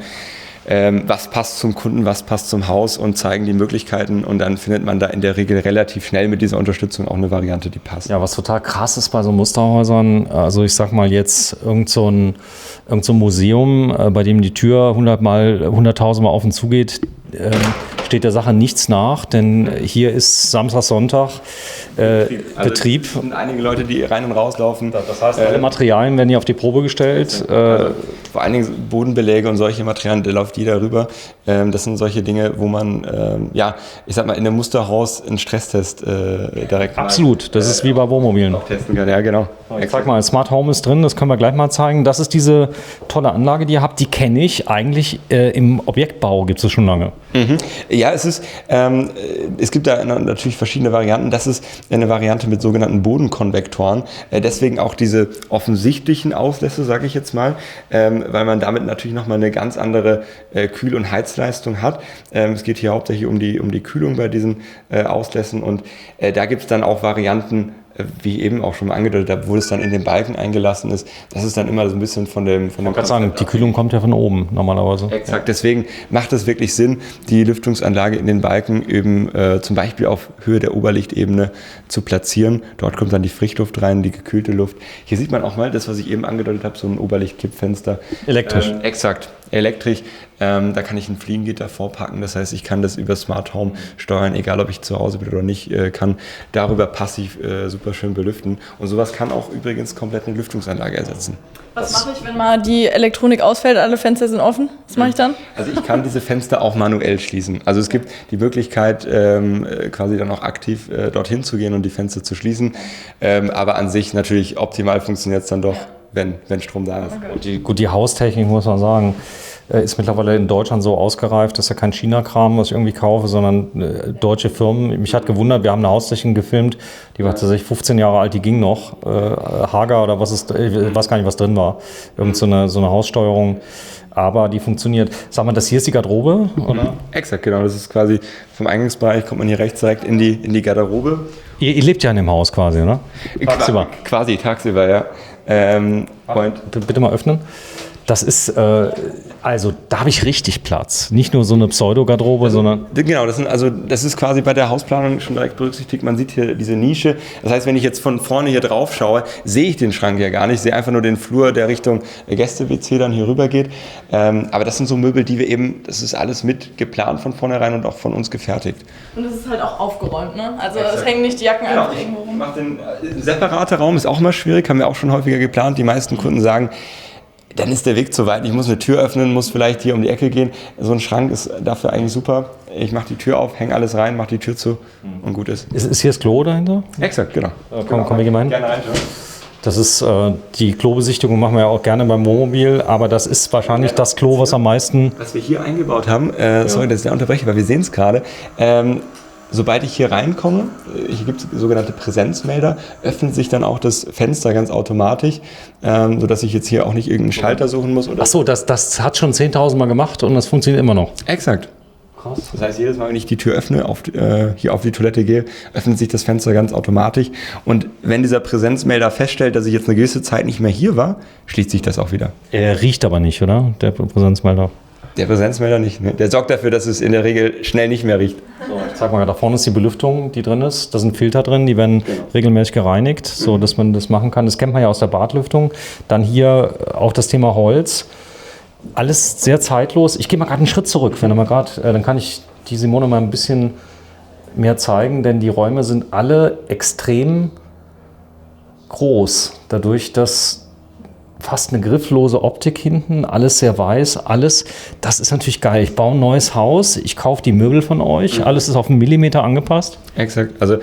was passt zum Kunden, was passt zum Haus und zeigen die Möglichkeiten. Und dann findet man da in der Regel relativ schnell mit dieser Unterstützung auch eine Variante, die passt. Ja, was total krass ist bei so Musterhäusern, also ich sag mal jetzt irgend so ein Museum, bei dem die Tür 100.000 Mal auf und zu geht, steht der Sache nichts nach, denn hier ist Samstag, Sonntag Betrieb. Es sind einige Leute, die rein und rauslaufen. Das heißt, alle Materialien werden hier auf die Probe gestellt. Vor allen Dingen Bodenbeläge und solche Materialien, da läuft jeder rüber. Das sind solche Dinge, wo man, ich sag mal, in einem Musterhaus einen Stresstest direkt Absolut, das ist wie bei Wohnmobilen. testen kann. Ja, genau. Ich sag mal, Smart Home ist drin, das können wir gleich mal zeigen. Das ist diese tolle Anlage, die ihr habt, die kenne ich eigentlich im Objektbau, gibt es schon lange. Ja, es gibt da natürlich verschiedene Varianten. Das ist eine Variante mit sogenannten Bodenkonvektoren. Deswegen auch diese offensichtlichen Auslässe, sage ich jetzt mal, weil man damit natürlich nochmal eine ganz andere Kühl- und Heizleistung hat. Es geht hier hauptsächlich um die Kühlung bei diesen Auslässen und da gibt es dann auch Varianten, wie eben auch schon mal angedeutet habe, wo es dann in den Balken eingelassen ist. Das ist dann immer so ein bisschen von dem Ich kann sagen, die Kühlung kommt ja von oben normalerweise. Exakt, deswegen macht es wirklich Sinn, die Lüftungsanlage in den Balken eben zum Beispiel auf Höhe der Oberlichtebene zu platzieren. Dort kommt dann die Frischluft rein, die gekühlte Luft. Hier sieht man auch mal das, was ich eben angedeutet habe, so ein Oberlichtkippfenster. Elektrisch. Exakt, elektrisch. Da kann ich ein Fliegengitter vorpacken, das heißt, ich kann das über Smart Home steuern, egal ob ich zu Hause bin oder nicht, kann darüber passiv super schön belüften. Und sowas kann auch übrigens komplett eine Lüftungsanlage ersetzen. Was mache ich, wenn mal die Elektronik ausfällt, alle Fenster sind offen? Was mache ich dann? Also ich kann diese Fenster auch manuell schließen. Also es gibt die Möglichkeit, quasi dann auch aktiv dorthin zu gehen und die Fenster zu schließen. Aber an sich natürlich optimal funktioniert es dann doch, wenn Strom da ist. Die Haustechnik muss man sagen. ist mittlerweile in Deutschland so ausgereift, dass ja kein China-Kram, was ich irgendwie kaufe, sondern deutsche Firmen. Mich hat gewundert, wir haben eine Haustechnik gefilmt, die war tatsächlich 15 Jahre alt, die ging noch. Hager oder was ist, ich weiß gar nicht, was drin war. Irgend so eine Haussteuerung. Aber die funktioniert. Sag mal, das hier ist die Garderobe, oder? Exakt, genau. Das ist quasi vom Eingangsbereich, kommt man hier rechts direkt in die Garderobe. Ihr lebt ja in dem Haus quasi, oder? Tagsüber. Quasi tagsüber, ja. Bitte mal öffnen. Das ist, also da habe ich richtig Platz. Nicht nur so eine Pseudo-Garderobe, sondern... Genau, das ist quasi bei der Hausplanung schon direkt berücksichtigt. Man sieht hier diese Nische. Das heißt, wenn ich jetzt von vorne hier drauf schaue, sehe ich den Schrank ja gar nicht. Ich sehe einfach nur den Flur, der Richtung Gäste-WC dann hier rüber geht. Aber das sind so Möbel, die wir eben, das ist alles mit geplant von vornherein und auch von uns gefertigt. Und es ist halt auch aufgeräumt, ne? Also es hängen nicht die Jacken einfach irgendwo rum. Ein separater Raum ist auch mal schwierig, haben wir auch schon häufiger geplant. Die meisten Kunden sagen, dann ist der Weg zu weit. Ich muss eine Tür öffnen, muss vielleicht hier um die Ecke gehen. So ein Schrank ist dafür eigentlich super. Ich mache die Tür auf, hänge alles rein, mache die Tür zu und gut ist. Ist hier das Klo dahinter? Exakt, genau. Komm wir gemein. Gerne reinschauen. Das ist, die Klobesichtigung machen wir ja auch gerne beim Wohnmobil, aber das ist wahrscheinlich das Klo, was am meisten... Was wir hier eingebaut haben, sorry, dass ich da unterbreche, weil wir sehen es gerade, sobald ich hier reinkomme, hier gibt es sogenannte Präsenzmelder, öffnet sich dann auch das Fenster ganz automatisch, sodass ich jetzt hier auch nicht irgendeinen Schalter suchen muss. Ach so, das hat schon 10.000 Mal gemacht und das funktioniert immer noch. Exakt. Krass. Das heißt, jedes Mal, wenn ich die Tür öffne, hier auf die Toilette gehe, öffnet sich das Fenster ganz automatisch. Und wenn dieser Präsenzmelder feststellt, dass ich jetzt eine gewisse Zeit nicht mehr hier war, schließt sich das auch wieder. Er riecht aber nicht, oder? Der Präsenzmelder. Der Präsenzmelder nicht. Ne? Der sorgt dafür, dass es in der Regel schnell nicht mehr riecht. So, ich zeig mal, da vorne ist die Belüftung, die drin ist. Da sind Filter drin, die werden regelmäßig gereinigt, so dass man das machen kann. Das kennt man ja aus der Badlüftung. Dann hier auch das Thema Holz. Alles sehr zeitlos. Ich gehe mal gerade einen Schritt zurück, wenn mal gerade, dann kann ich die Simone mal ein bisschen mehr zeigen, denn die Räume sind alle extrem groß. Dadurch, dass fast eine grifflose Optik hinten, alles sehr weiß, alles, das ist natürlich geil. Ich baue ein neues Haus, ich kaufe die Möbel von euch, alles ist auf einen Millimeter angepasst. Exakt, also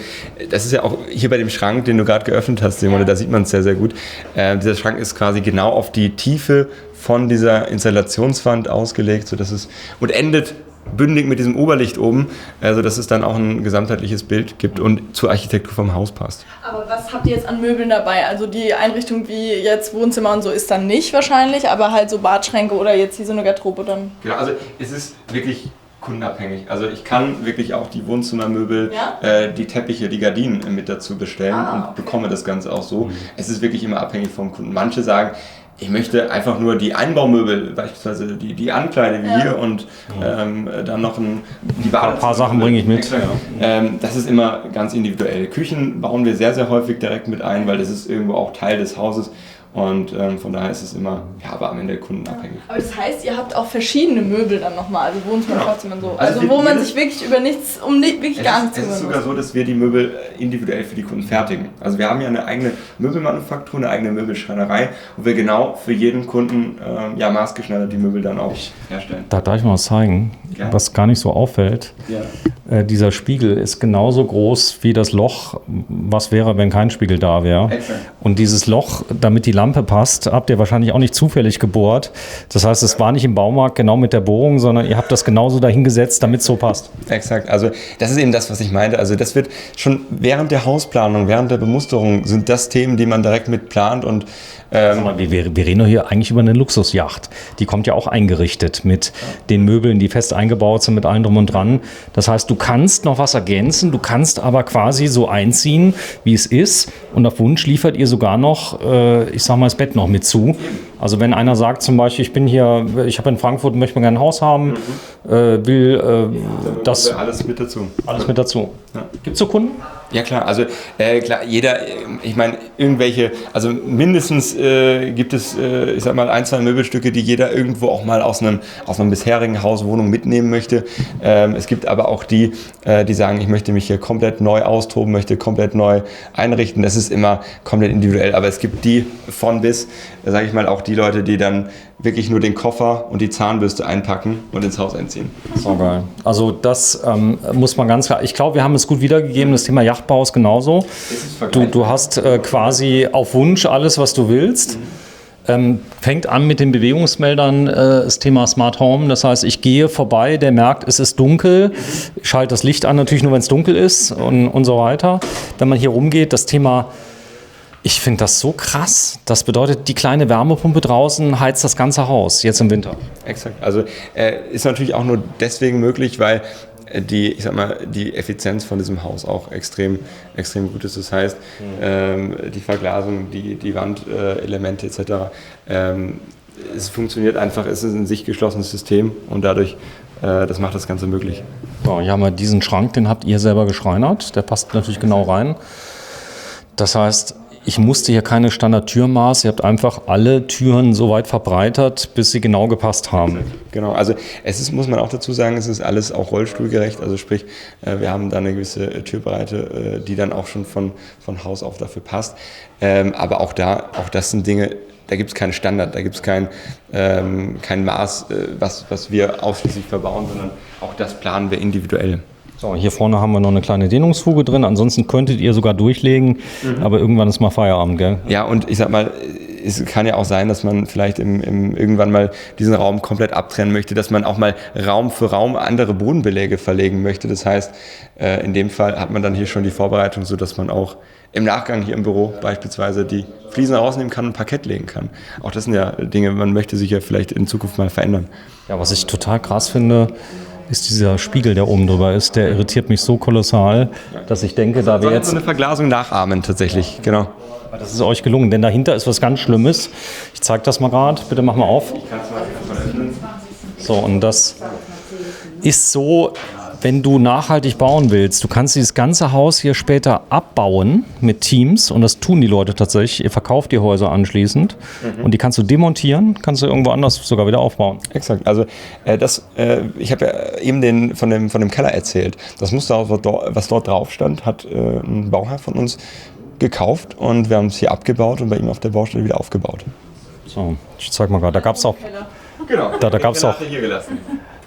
das ist ja auch hier bei dem Schrank, den du gerade geöffnet hast, Simone, da sieht man es sehr, sehr gut. Dieser Schrank ist quasi genau auf die Tiefe von dieser Installationswand ausgelegt, sodass es und endet bündig mit diesem Oberlicht oben, also dass es dann auch ein gesamtheitliches Bild gibt und zur Architektur vom Haus passt. Aber was habt ihr jetzt an Möbeln dabei? Also die Einrichtung wie jetzt Wohnzimmer und so ist dann nicht wahrscheinlich, aber halt so Badschränke oder jetzt hier so eine Garderobe dann. Genau, also es ist wirklich kundenabhängig. Also ich kann wirklich auch die Wohnzimmermöbel, die Teppiche, die Gardinen mit dazu bestellen und bekomme das Ganze auch so. Es ist wirklich immer abhängig vom Kunden. Manche sagen, ich möchte einfach nur die Einbaumöbel, beispielsweise die Ankleide wie hier und dann noch die Badezimmer. Ein paar Sachen bringe ich mit. Das ist immer ganz individuell. Küchen bauen wir sehr, sehr häufig direkt mit ein, weil das ist irgendwo auch Teil des Hauses. Und von daher ist es immer, aber am Ende kundenabhängig. Aber das heißt, ihr habt auch verschiedene Möbel dann nochmal, also Wohnzimmer, Schlafzimmer und so. Also wo man sich wirklich über nichts, wirklich gar nichts kümmern muss. Es ist sogar so, dass wir die Möbel individuell für die Kunden fertigen. Also wir haben ja eine eigene Möbelmanufaktur, eine eigene Möbelschreinerei, wo wir genau für jeden Kunden maßgeschneidert die Möbel dann auch herstellen. Da darf ich mal was zeigen, was gar nicht so auffällt. Ja. Dieser Spiegel ist genauso groß wie das Loch, was wäre, wenn kein Spiegel da wäre. Exakt. Und dieses Loch, damit die Lampe passt, habt ihr wahrscheinlich auch nicht zufällig gebohrt. Das heißt, es war nicht im Baumarkt genau mit der Bohrung, sondern ihr habt das genauso dahingesetzt, damit es so passt. Exakt, also das ist eben das, was ich meinte. Also das wird schon während der Hausplanung, während der Bemusterung sind das Themen, die man direkt mit plant und wir reden doch hier eigentlich über eine Luxusjacht. Die kommt ja auch eingerichtet mit den Möbeln, die fest eingebaut sind, mit allem drum und dran. Das heißt, du kannst noch was ergänzen, du kannst aber quasi so einziehen, wie es ist. Und auf Wunsch liefert ihr sogar noch, ich sag mal, das Bett noch mit zu. Also wenn einer sagt zum Beispiel, ich habe in Frankfurt, möchte mir gerne ein Haus haben, das... Alles mit dazu. Alles mit dazu. Ja. Gibt es so Kunden? Ja klar, also jeder, ich meine, also mindestens gibt es, ich sag mal, 1, 2 Möbelstücke, die jeder irgendwo auch mal aus einem bisherigen Haus, Wohnung mitnehmen möchte. Es gibt aber auch die sagen, ich möchte mich hier komplett neu austoben, möchte komplett neu einrichten. Das ist immer komplett individuell, aber es gibt die von bis, sage ich mal, auch die Leute, die dann wirklich nur den Koffer und die Zahnbürste einpacken und ins Haus einziehen. So geil. Also das muss man ganz klar, ich glaube, wir haben es gut wiedergegeben, das Thema Yachtbau ist genauso. Du hast quasi auf Wunsch alles, was du willst. Fängt an mit den Bewegungsmeldern, das Thema Smart Home. Das heißt, ich gehe vorbei, der merkt, es ist dunkel, schalte das Licht an, natürlich nur, wenn es dunkel ist und so weiter. Wenn man hier rumgeht, das Thema, ich finde das so krass. Das bedeutet, die kleine Wärmepumpe draußen heizt das ganze Haus, jetzt im Winter. Exakt. Also ist natürlich auch nur deswegen möglich, weil die Effizienz von diesem Haus auch extrem gut ist. Das heißt, die Verglasung, die Wandelemente etc. Es funktioniert einfach, es ist ein sich geschlossenes System und dadurch, das macht das Ganze möglich. So, hier haben wir diesen Schrank, den habt ihr selber geschreinert. Der passt natürlich genau rein. Das heißt, ich musste hier keine Standardtürmaß, ihr habt einfach alle Türen so weit verbreitert, bis sie genau gepasst haben. Genau, also muss man auch dazu sagen, es ist alles auch rollstuhlgerecht, also sprich, wir haben da eine gewisse Türbreite, die dann auch schon von Haus auf dafür passt. Aber auch das sind Dinge, da gibt es keinen Standard, da gibt es kein Maß, was wir ausschließlich verbauen, sondern auch das planen wir individuell. So, hier vorne haben wir noch eine kleine Dehnungsfuge drin, ansonsten könntet ihr sogar durchlegen, aber irgendwann ist mal Feierabend, gell? Ja, und ich sag mal, es kann ja auch sein, dass man vielleicht irgendwann mal diesen Raum komplett abtrennen möchte, dass man auch mal Raum für Raum andere Bodenbeläge verlegen möchte. Das heißt, in dem Fall hat man dann hier schon die Vorbereitung, sodass man auch im Nachgang hier im Büro beispielsweise die Fliesen rausnehmen kann und Parkett legen kann. Auch das sind ja Dinge, man möchte sich ja vielleicht in Zukunft mal verändern. Ja, was ich total krass finde, ist dieser Spiegel, der oben drüber ist. Der irritiert mich so kolossal, dass ich denke, da wäre jetzt so eine Verglasung nachahmen tatsächlich, genau. Das ist euch gelungen, denn dahinter ist was ganz Schlimmes. Ich zeige das mal gerade. Bitte mach mal auf. So, und das ist so, wenn du nachhaltig bauen willst, du kannst dieses ganze Haus hier später abbauen mit Teams und das tun die Leute tatsächlich. Ihr verkauft die Häuser anschließend und die kannst du demontieren, kannst du irgendwo anders sogar wieder aufbauen. Exakt, also ich habe ja eben von dem Keller erzählt. Das Muster, was dort drauf stand, hat ein Bauherr von uns gekauft und wir haben es hier abgebaut und bei ihm auf der Baustelle wieder aufgebaut. So, ich zeig mal gerade, da gab es auch... Genau, da gab es auch... Hier gelassen.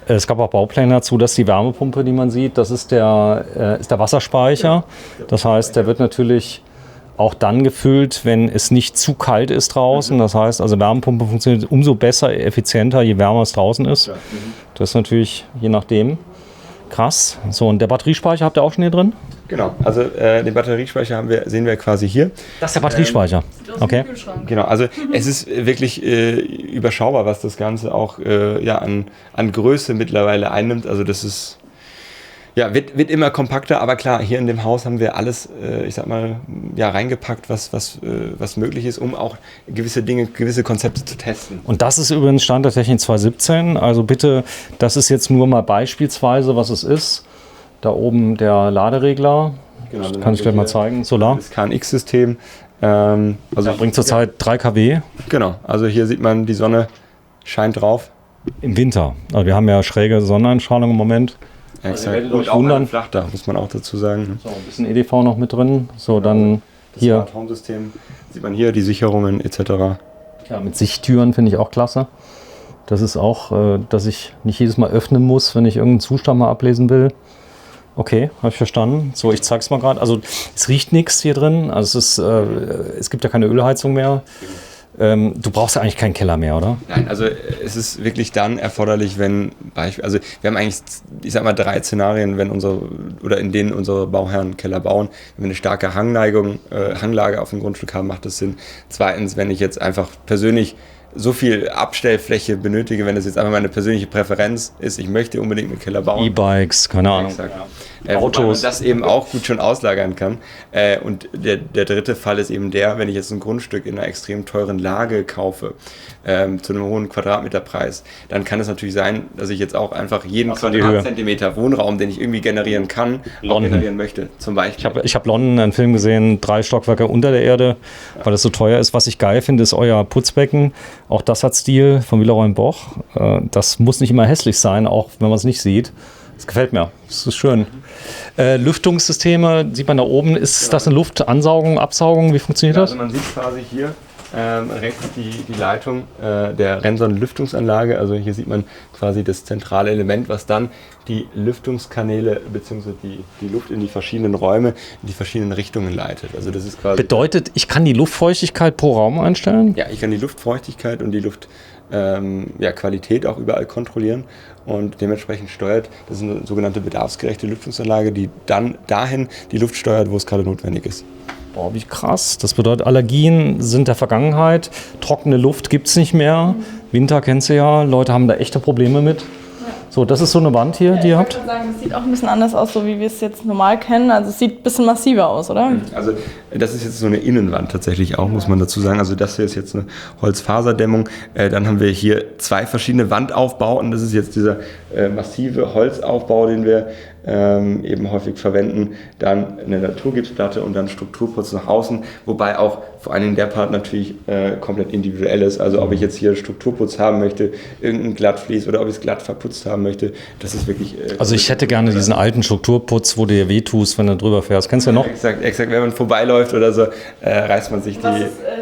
Es gab auch Baupläne dazu, dass die Wärmepumpe, die man sieht, das ist der Wasserspeicher. Das heißt, der wird natürlich auch dann gefüllt, wenn es nicht zu kalt ist draußen. Das heißt, also Wärmepumpe funktioniert umso besser, effizienter, je wärmer es draußen ist. Das ist natürlich je nachdem krass. So, und der Batteriespeicher habt ihr auch schon hier drin? Genau, also den Batteriespeicher sehen wir quasi hier. Das ist der Batteriespeicher, okay. Genau, also es ist wirklich überschaubar, was das Ganze auch an Größe mittlerweile einnimmt. Also das ist, wird immer kompakter, aber klar, hier in dem Haus haben wir alles, reingepackt, was möglich ist, um auch gewisse Dinge, gewisse Konzepte zu testen. Und das ist übrigens Stand der Technik 2017, also bitte, das ist jetzt nur mal beispielsweise, was es ist. Da oben der Laderegler, genau, kann ich gleich mal zeigen, Solar. Das KNX-System. Bringt zurzeit 3 kW. Genau, also hier sieht man, die Sonne scheint drauf. Im Winter. Also wir haben ja schräge Sonneneinstrahlung im Moment. Exakt. Also und auch ein Flachdach, muss man auch dazu sagen. So, ein bisschen EDV noch mit drin. So, dann das hier. Smart Home System sieht man hier, die Sicherungen etc. Ja, mit Sichttüren finde ich auch klasse. Das ist auch, dass ich nicht jedes Mal öffnen muss, wenn ich irgendeinen Zustand mal ablesen will. Okay, habe ich verstanden. So, ich zeige es mal gerade. Also es riecht nichts hier drin. Also es gibt ja keine Ölheizung mehr. Du brauchst ja eigentlich keinen Keller mehr, oder? Nein, also es ist wirklich dann erforderlich, wenn wir haben eigentlich, 3 Szenarien, in denen unsere Bauherren Keller bauen. Wenn wir eine starke Hanglage auf dem Grundstück haben, macht das Sinn. Zweitens, wenn ich jetzt einfach persönlich so viel Abstellfläche benötige, wenn es jetzt einfach meine persönliche Präferenz ist, ich möchte unbedingt einen Keller bauen. E-Bikes, keine Ahnung. Autos. Man das eben auch gut schon auslagern kann. Und der dritte Fall ist eben wenn ich jetzt ein Grundstück in einer extrem teuren Lage kaufe, zu einem hohen Quadratmeterpreis, dann kann es natürlich sein, dass ich jetzt auch einfach jeden Quadratzentimeter Wohnraum, den ich irgendwie generieren kann, auch generieren möchte. Zum Beispiel. Ich hab London einen Film gesehen, 3 Stockwerke unter der Erde, weil das so teuer ist. Was ich geil finde, ist euer Putzbecken. Auch das hat Stil von Villeroy & Boch. Das muss nicht immer hässlich sein, auch wenn man es nicht sieht. Das gefällt mir. Das ist schön. Lüftungssysteme, sieht man da oben. Ist das eine Luftansaugung, Absaugung? Wie funktioniert das? Also man sieht quasi hier, rechts die Leitung der Renson-Lüftungsanlage. Also hier sieht man quasi das zentrale Element, was dann die Lüftungskanäle bzw. die Luft in die verschiedenen Räume, in die verschiedenen Richtungen leitet. Also das ist quasi Bedeutet, ich kann die Luftfeuchtigkeit pro Raum einstellen? Ja, ich kann die Luftfeuchtigkeit und die Qualität auch überall kontrollieren und dementsprechend steuert, das ist eine sogenannte bedarfsgerechte Lüftungsanlage, die dann dahin die Luft steuert, wo es gerade notwendig ist. Boah, wie krass. Das bedeutet, Allergien sind der Vergangenheit, trockene Luft gibt es nicht mehr. Winter kennst du ja, Leute haben da echte Probleme mit. So, das ist so eine Wand hier, die ihr habt? Ich würde sagen, das sieht auch ein bisschen anders aus, so wie wir es jetzt normal kennen. Also es sieht ein bisschen massiver aus, oder? Also das ist jetzt so eine Innenwand tatsächlich auch, muss man dazu sagen. Also das hier ist jetzt eine Holzfaserdämmung. Dann haben wir hier 2 verschiedene Wandaufbauten. Das ist jetzt dieser massive Holzaufbau, den wir eben häufig verwenden. Dann eine Naturgipsplatte und dann Strukturputz nach außen. Wobei auch vor allen Dingen der Part natürlich komplett individuell ist. Also ob ich jetzt hier Strukturputz haben möchte, irgendein Glattflies oder ob ich es glatt verputzt haben möchte, das ist wirklich... Also ich hätte gerne diesen alten Strukturputz, wo du dir wehtust, wenn du drüber fährst. Kennst du ja noch? Exakt. Wenn man vorbeiläuft oder so, reißt man sich die...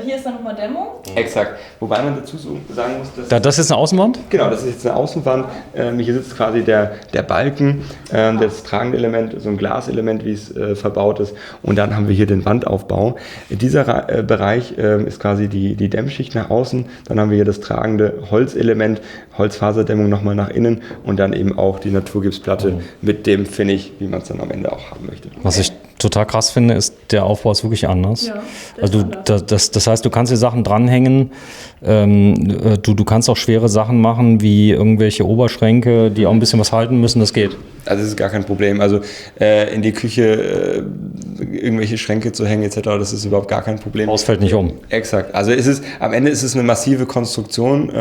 Hier ist dann nochmal Dämmung. Exakt. Wobei man dazu sagen muss, dass... Das ist eine Außenwand? Genau, das ist jetzt eine Außenwand. Hier sitzt quasi der Balken, das tragende Element, so ein Glaselement, wie es verbaut ist. Und dann haben wir hier den Wandaufbau. Dieser Bereich ist quasi die Dämmschicht nach außen. Dann haben wir hier das tragende Holzelement, Holzfaserdämmung nochmal nach innen und dann eben auch die Naturgipsplatte mit dem Finish, wie man es dann am Ende auch haben möchte. Was ich total krass finde, ist, der Aufbau ist wirklich anders. Ja, also das heißt, du kannst dir Sachen dranhängen, du kannst auch schwere Sachen machen, wie irgendwelche Oberschränke, die auch ein bisschen was halten müssen, das geht. Also das ist gar kein Problem. Also in die Küche irgendwelche Schränke zu hängen etc., das ist überhaupt gar kein Problem. Haus fällt nicht um. Exakt. Also am Ende ist es eine massive Konstruktion,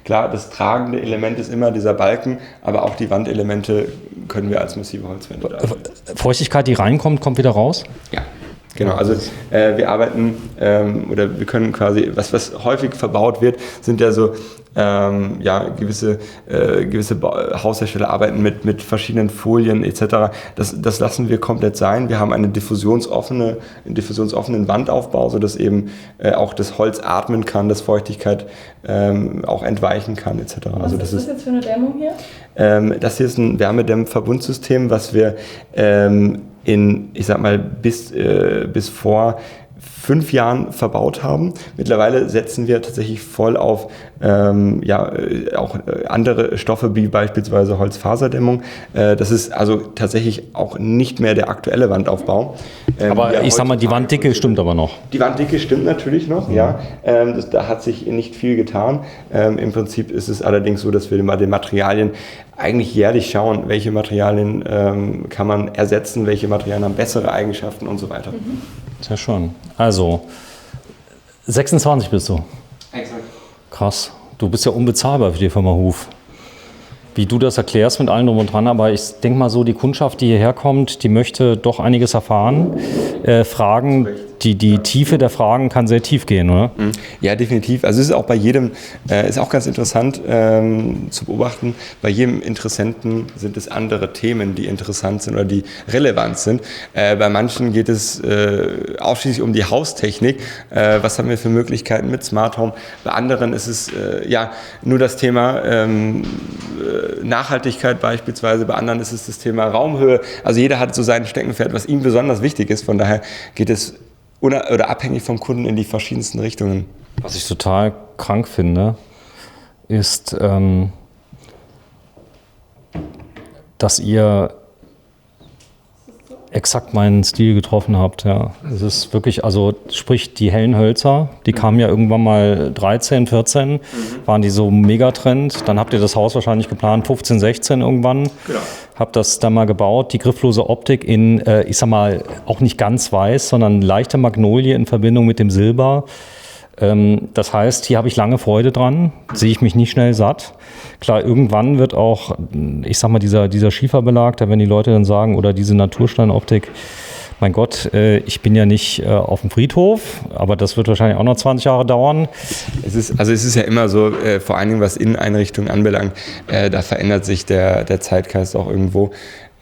klar, das tragende Element ist immer dieser Balken, aber auch die Wandelemente können wir als massive Holzwände darstellen. Feuchtigkeit, die reinkommt, kommt wieder raus? Ja. Genau, also wir arbeiten oder wir können quasi, was häufig verbaut wird, sind ja so gewisse Haushersteller arbeiten mit verschiedenen Folien etc. Das lassen wir komplett sein. Wir haben einen diffusionsoffenen Wandaufbau, sodass eben auch das Holz atmen kann, dass Feuchtigkeit auch entweichen kann etc. Was ist das jetzt für eine Dämmung hier? Das hier ist ein Wärmedämmverbundsystem, was wir bis vor 5 Jahren verbaut haben. Mittlerweile setzen wir tatsächlich voll auf auch andere Stoffe wie beispielsweise Holzfaserdämmung. Das ist also tatsächlich auch nicht mehr der aktuelle Wandaufbau. Aber ich sag mal, die Wanddicke stimmt aber noch. Die Wanddicke stimmt natürlich noch, ja. Da hat sich nicht viel getan. Im Prinzip ist es allerdings so, dass wir bei den Materialien eigentlich jährlich schauen, welche Materialien kann man ersetzen, welche Materialien haben bessere Eigenschaften und so weiter. Sehr schön. Also, 26 bist du. Exakt. Krass. Du bist ja unbezahlbar für die Firma Huf. Wie du das erklärst mit allem drum und dran, aber ich denke mal so, die Kundschaft, die hierher kommt, die möchte doch einiges erfahren. Fragen, die Tiefe der Fragen kann sehr tief gehen, oder? Ja, definitiv. Also es ist auch bei jedem, ist auch ganz interessant zu beobachten, bei jedem Interessenten sind es andere Themen, die interessant sind oder die relevant sind. Bei manchen geht es ausschließlich um die Haustechnik. Was haben wir für Möglichkeiten mit Smart Home? Bei anderen ist es nur das Thema Nachhaltigkeit beispielsweise. Bei anderen ist es das Thema Raumhöhe. Also jeder hat so sein Steckenpferd, was ihm besonders wichtig ist. Von daher geht es oder abhängig vom Kunden in die verschiedensten Richtungen. Was ich total krank finde, ist, dass ihr exakt meinen Stil getroffen habt. Ja. Es ist wirklich, also sprich die hellen Hölzer, die kamen ja irgendwann mal 13, 14, waren die so Megatrend. Dann habt ihr das Haus wahrscheinlich geplant, 15, 16 irgendwann. Genau. Habt das dann mal gebaut, die grifflose Optik in, ich sag mal, auch nicht ganz weiß, sondern leichte Magnolie in Verbindung mit dem Silber. Das heißt, hier habe ich lange Freude dran, sehe ich mich nicht schnell satt. Klar, irgendwann wird auch, ich sag mal, dieser Schieferbelag, da werden die Leute dann sagen, oder diese Natursteinoptik, mein Gott, ich bin ja nicht auf dem Friedhof, aber das wird wahrscheinlich auch noch 20 Jahre dauern. Es ist ja immer so, vor allen Dingen was Inneneinrichtungen anbelangt, da verändert sich der Zeitgeist auch irgendwo.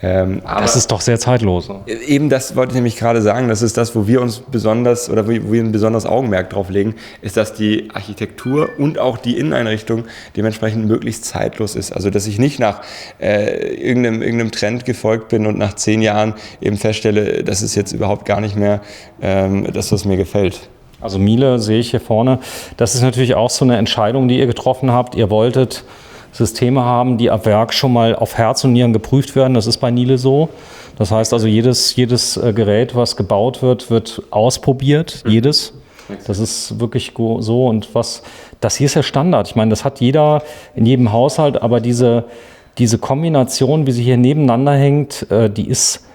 Aber Das ist doch sehr zeitlos. eben das wollte ich nämlich gerade sagen, das ist das, wo wir uns besonders oder wo wir ein besonderes Augenmerk drauf legen, ist, dass die Architektur und auch die Inneneinrichtung dementsprechend möglichst zeitlos ist. Also dass ich nicht nach irgendeinem Trend gefolgt bin und nach 10 Jahren eben feststelle, das ist jetzt überhaupt gar nicht mehr das, was mir gefällt. Also Miele sehe ich hier vorne. Das ist natürlich auch so eine Entscheidung, die ihr getroffen habt. Ihr wolltet Systeme haben, die ab Werk schon mal auf Herz und Nieren geprüft werden. Das ist bei Miele so. Das heißt also, jedes Gerät, was gebaut wird, wird ausprobiert. Jedes. Das ist wirklich so. Und das hier ist ja Standard. Ich meine, das hat jeder in jedem Haushalt. Aber diese Kombination, wie sie hier nebeneinander hängt, die ist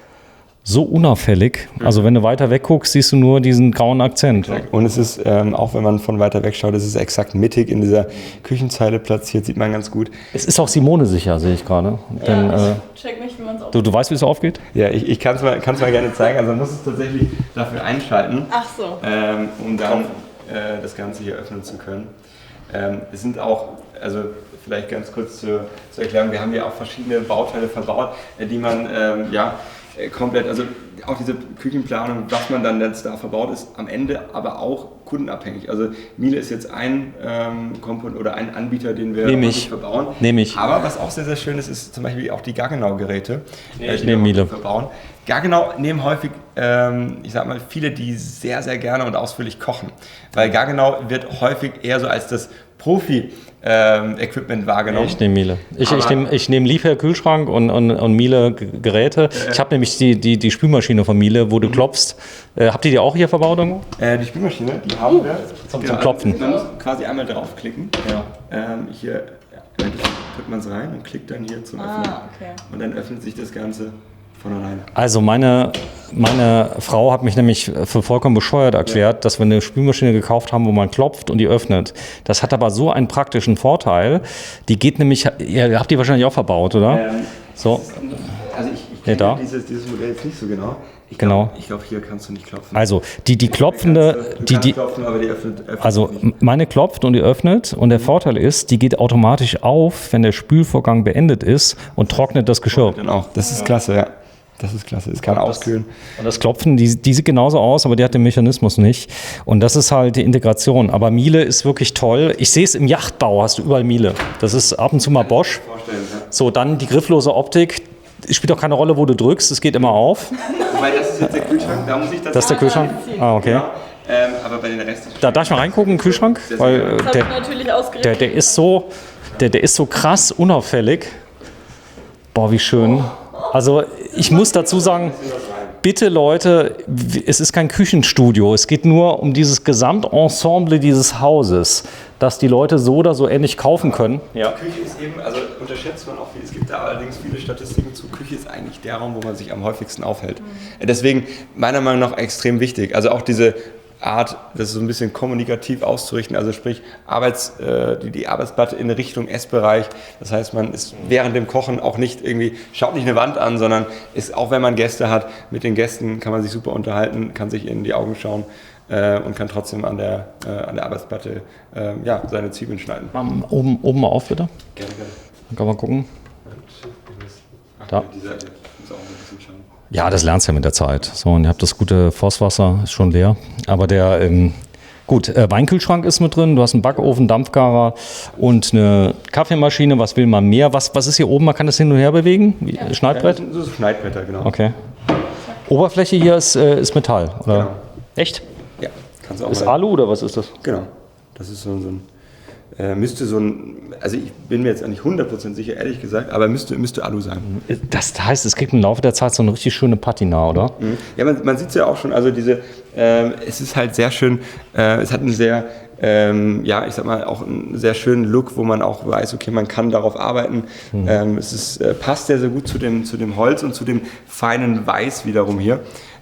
so unauffällig. Also wenn du weiter weg guckst, siehst du nur diesen grauen Akzent. Und es ist, auch wenn man von weiter weg schaut, es ist exakt mittig in dieser Küchenzeile platziert, sieht man ganz gut. Es ist auch Simone sicher, sehe ich gerade. Denn, ich check nicht, wie man es auf. du weißt, wie es aufgeht? Ja, ich kann es mal gerne zeigen. Also man muss es tatsächlich dafür einschalten, Ach so. um dann das Ganze hier öffnen zu können. Es sind auch, also vielleicht ganz kurz zur Erklärung, wir haben hier auch verschiedene Bauteile verbaut, die man komplett, also auch diese Küchenplanung, was man dann jetzt da verbaut, ist am Ende aber auch kundenabhängig. Also Miele ist jetzt ein Komponent oder ein Anbieter, den wir verbauen. Nehme ich. Aber was auch sehr, sehr schön ist, ist zum Beispiel auch die Gaggenau-Geräte. Ich nehme Miele. Verbauen. Gaggenau nehmen häufig, ich sag mal, viele, die sehr, sehr gerne und ausführlich kochen. Weil Gaggenau wird häufig eher so als das Profi-Equipment wahrgenommen. Ich nehme Miele. Ich nehme Liefer Kühlschrank und Miele Geräte. Ich habe nämlich die Spülmaschine von Miele, wo du klopfst. Habt ihr die auch hier verbaut irgendwo? Die Spülmaschine, die haben wir. Zum Klopfen. Also man muss quasi einmal draufklicken. Hier drückt man es rein und klickt dann hier zum Öffnen. Okay. Und dann öffnet sich das Ganze von alleine. Also meine Frau hat mich nämlich für vollkommen bescheuert erklärt, dass wir eine Spülmaschine gekauft haben, wo man klopft und die öffnet. Das hat aber so einen praktischen Vorteil. Die geht nämlich, ihr habt die wahrscheinlich auch verbaut, oder? So. Also ich kenne dieses Modell jetzt nicht so genau. Ich glaube, hier kannst du nicht klopfen. Also die klopfende, du kannst klopfen, aber die öffnet. Also meine klopft und die öffnet und der Vorteil ist, die geht automatisch auf, wenn der Spülvorgang beendet ist und trocknet das Geschirr. Dann auch. Das ist klasse, ja. Das ist klasse, es kann auskühlen. Und das Klopfen, die sieht genauso aus, aber die hat den Mechanismus nicht. Und das ist halt die Integration. Aber Miele ist wirklich toll. Ich sehe es im Yachtbau, hast du überall Miele. Das ist ab und zu mal Bosch. So, dann die grifflose Optik. Es spielt auch keine Rolle, wo du drückst, es geht immer auf. Wobei, das ist jetzt der Kühlschrank, da muss ich das. Das ist der Kühlschrank? Ah, okay. Genau. Aber bei den Resten. Da darf ich mal reingucken, im Kühlschrank? Weil Das habe ich natürlich ausgerechnet. der ist so krass unauffällig. Boah, wie schön. Also ich muss dazu sagen, bitte Leute, es ist kein Küchenstudio. Es geht nur um dieses Gesamtensemble dieses Hauses, dass die Leute so oder so ähnlich kaufen können. Ja. Küche ist eben, also unterschätzt man auch viel. Es gibt da allerdings viele Statistiken zu. Küche ist eigentlich der Raum, wo man sich am häufigsten aufhält. Deswegen meiner Meinung nach extrem wichtig. Also auch diese Art, das so ein bisschen kommunikativ auszurichten, also sprich die Arbeitsplatte in Richtung Essbereich. Das heißt, man ist während dem Kochen auch nicht irgendwie, schaut nicht eine Wand an, sondern ist, auch wenn man Gäste hat, mit den Gästen kann man sich super unterhalten, kann sich in die Augen schauen und kann trotzdem an der Arbeitsplatte seine Zwiebeln schneiden. Oben mal auf, bitte. Gerne. Dann kann man gucken. Da. Die Seite muss auch ein bisschen schauen. Ja, das lernst du ja mit der Zeit. So, und ihr habt das gute Vosswasser, ist schon leer. Aber der, Weinkühlschrank ist mit drin, du hast einen Backofen, Dampfgarer und eine Kaffeemaschine. Was will man mehr? Was ist hier oben? Man kann das hin und her bewegen? Wie, Schneidbrett? Das sind Schneidbretter, genau. Okay. Oberfläche hier ist Metall, oder? Genau. Echt? Ja, kannst du auch Ist mal. Alu oder was ist das? Genau. Das ist also ich bin mir jetzt nicht 100% sicher, ehrlich gesagt, aber müsste Alu sein. Das heißt, es kriegt im Laufe der Zeit so eine richtig schöne Patina, oder? Ja, man sieht es ja auch schon, also es ist halt sehr schön, es hat einen sehr, ich sag mal, auch einen sehr schönen Look, wo man auch weiß, okay, man kann darauf arbeiten. Passt sehr, sehr gut zu dem Holz und zu dem feinen Weiß wiederum hier.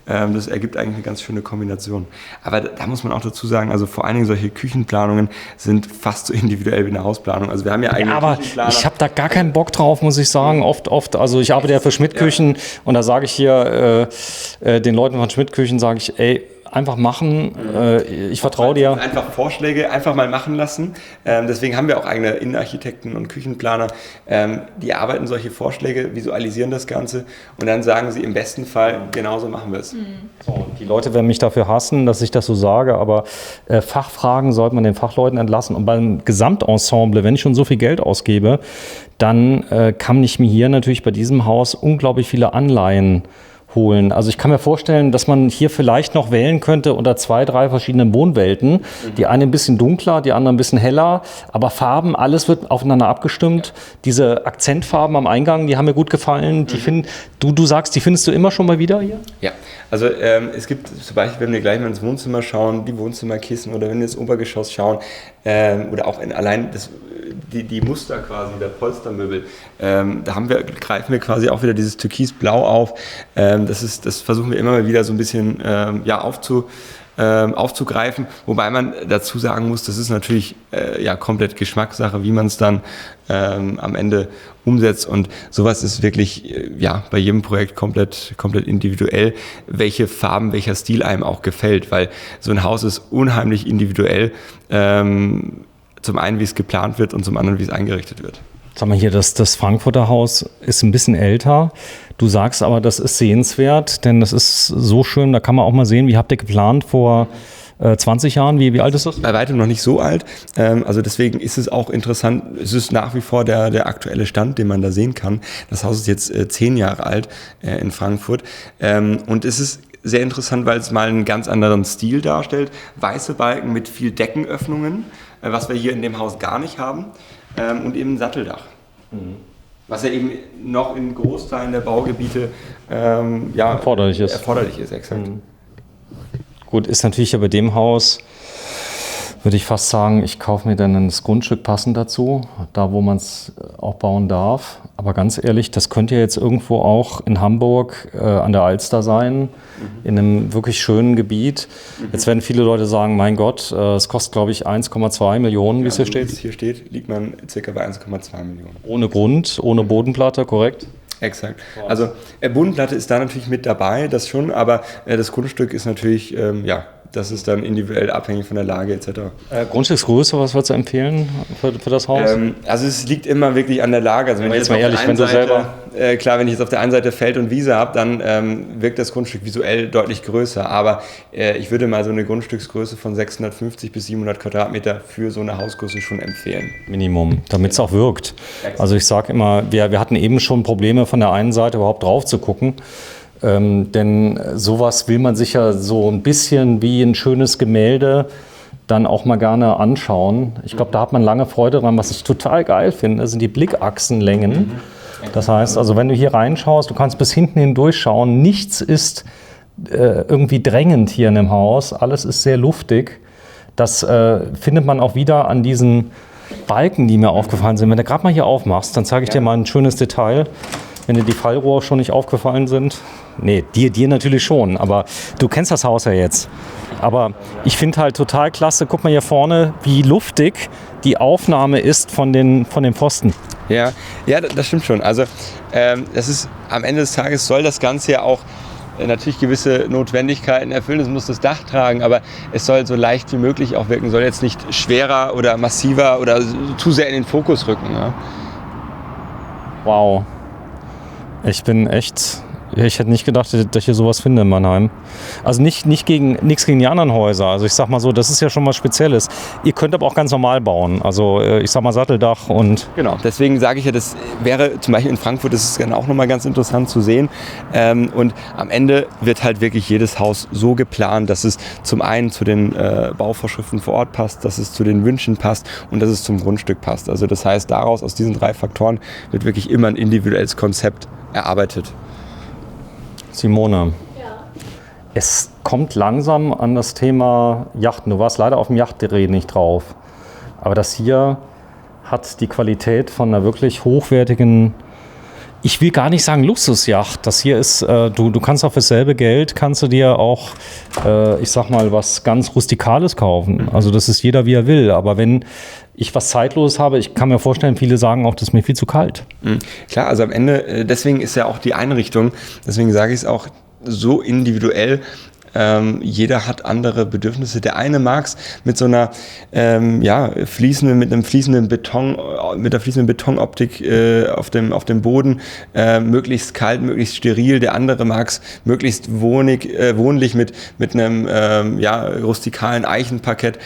Das ergibt eigentlich eine ganz schöne Kombination. Aber da muss man auch dazu sagen, also vor allen Dingen solche Küchenplanungen sind fast so individuell wie eine Hausplanung. Also wir haben ja eigentlich aber ich habe da gar keinen Bock drauf, muss ich sagen. Oft, also ich arbeite ja für Schmidt-Küchen und da sage ich hier den Leuten von Schmidt-Küchen, sage ich, ey, einfach machen. Ich vertraue dir. Einfach Vorschläge einfach mal machen lassen. Deswegen haben wir auch eigene Innenarchitekten und Küchenplaner. Die arbeiten solche Vorschläge, visualisieren das Ganze und dann sagen sie im besten Fall, genauso machen wir es. So, die Leute werden mich dafür hassen, dass ich das so sage, aber Fachfragen sollte man den Fachleuten entlassen. Und beim Gesamtensemble, wenn ich schon so viel Geld ausgebe, dann kann ich mir hier natürlich bei diesem Haus unglaublich viele Anleihen holen. Also ich kann mir vorstellen, dass man hier vielleicht noch wählen könnte unter 2, 3 verschiedenen Wohnwelten. Die eine ein bisschen dunkler, die andere ein bisschen heller, aber Farben, alles wird aufeinander abgestimmt. Diese Akzentfarben am Eingang, die haben mir gut gefallen. Die du sagst, die findest du immer schon mal wieder hier? Ja, also es gibt zum Beispiel, wenn wir gleich mal ins Wohnzimmer schauen, die Wohnzimmerkissen oder wenn wir ins Obergeschoss schauen oder auch allein die Muster quasi, der Polstermöbel, da greifen wir quasi auch wieder dieses Türkisblau auf. Das versuchen wir immer mal wieder so ein bisschen aufzugreifen, wobei man dazu sagen muss, das ist natürlich komplett Geschmackssache, wie man es dann am Ende umsetzt und sowas ist wirklich bei jedem Projekt komplett individuell, welche Farben, welcher Stil einem auch gefällt, weil so ein Haus ist unheimlich individuell, zum einen, wie es geplant wird und zum anderen, wie es eingerichtet wird. Sag mal hier, das Frankfurter Haus ist ein bisschen älter. Du sagst aber, das ist sehenswert, denn das ist so schön, da kann man auch mal sehen, wie habt ihr geplant vor 20 Jahren? Wie alt ist das? Bei weitem noch nicht so alt. Also deswegen ist es auch interessant. Es ist nach wie vor der aktuelle Stand, den man da sehen kann. Das Haus ist jetzt 10 Jahre alt in Frankfurt. Und es ist sehr interessant, weil es mal einen ganz anderen Stil darstellt. Weiße Balken mit viel Deckenöffnungen, was wir hier in dem Haus gar nicht haben. Und eben ein Satteldach. Was ja eben noch in Großteilen der Baugebiete erforderlich ist. Exakt. Gut, ist natürlich ja bei dem Haus, würde ich fast sagen, ich kaufe mir dann das Grundstück passend dazu, da wo man es auch bauen darf. Aber ganz ehrlich, das könnte ja jetzt irgendwo auch in Hamburg an der Alster sein, in einem wirklich schönen Gebiet. Jetzt werden viele Leute sagen, mein Gott, es kostet glaube ich 1,2 Millionen, wie es hier steht. Wie es hier steht, liegt man ca. bei 1,2 Millionen. Ohne Grund, ohne Bodenplatte, korrekt? Exakt. Also Bodenplatte ist da natürlich mit dabei, das schon, aber das Grundstück ist natürlich, das ist dann individuell abhängig von der Lage etc. Grundstücksgröße, was würdest du empfehlen für das Haus? Also es liegt immer wirklich an der Lage. Also wenn jetzt mal ehrlich, wenn du selber... wenn ich jetzt auf der einen Seite Feld und Wiese habe, dann wirkt das Grundstück visuell deutlich größer. Aber ich würde mal so eine Grundstücksgröße von 650 bis 700 Quadratmeter für so eine Hausgröße schon empfehlen. Minimum, damit es auch wirkt. Also ich sage immer, wir hatten eben schon Probleme von der einen Seite überhaupt drauf zu gucken. Denn sowas will man sich ja so ein bisschen wie ein schönes Gemälde dann auch mal gerne anschauen. Ich glaube, da hat man lange Freude dran. Was ich total geil finde, sind die Blickachsenlängen. Das heißt, also wenn du hier reinschaust, du kannst bis hinten hindurchschauen. Nichts ist irgendwie drängend hier in dem Haus. Alles ist sehr luftig. Das findet man auch wieder an diesen Balken, die mir aufgefallen sind. Wenn du gerade mal hier aufmachst, dann zeige ich dir mal ein schönes Detail. Wenn dir die Fallrohre schon nicht aufgefallen sind. Nee, dir natürlich schon, aber du kennst das Haus ja jetzt. Aber ich finde halt total klasse, guck mal hier vorne, wie luftig die Aufnahme ist von den Pfosten. Ja, das stimmt schon. Also das ist am Ende des Tages soll das Ganze ja auch natürlich gewisse Notwendigkeiten erfüllen. Es muss das Dach tragen, aber es soll so leicht wie möglich auch wirken. Soll jetzt nicht schwerer oder massiver oder zu sehr in den Fokus rücken. Ja? Wow. Ich hätte nicht gedacht, dass ich hier sowas finde in Mannheim. Also nichts gegen die anderen Häuser. Also ich sag mal so, das ist ja schon was Spezielles. Ihr könnt aber auch ganz normal bauen. Also ich sag mal Satteldach und... Genau, deswegen sage ich ja, das wäre zum Beispiel in Frankfurt, das ist dann auch nochmal ganz interessant zu sehen. Und am Ende wird halt wirklich jedes Haus so geplant, dass es zum einen zu den Bauvorschriften vor Ort passt, dass es zu den Wünschen passt und dass es zum Grundstück passt. Also das heißt, aus diesen 3 Faktoren wird wirklich immer ein individuelles Konzept erarbeitet. Simone, es kommt langsam an das Thema Yachten. Du warst leider auf dem Yachtdreh nicht drauf. Aber das hier hat die Qualität von einer wirklich hochwertigen, ich will gar nicht sagen Luxusjacht. Das hier ist, du kannst auch für dasselbe Geld, kannst du dir auch, ich sag mal, was ganz Rustikales kaufen. Also das ist jeder, wie er will. Aber wenn ich was Zeitloses habe, ich kann mir vorstellen, viele sagen auch, das ist mir viel zu kalt. Klar, also am Ende, deswegen ist ja auch die Einrichtung, deswegen sage ich es auch so individuell, Jeder hat andere Bedürfnisse. Der eine mag es mit so einer mit einer fließenden Betonoptik auf dem Boden, möglichst kalt, möglichst steril. Der andere mag es möglichst wohnlich mit einem rustikalen Eichenparkett.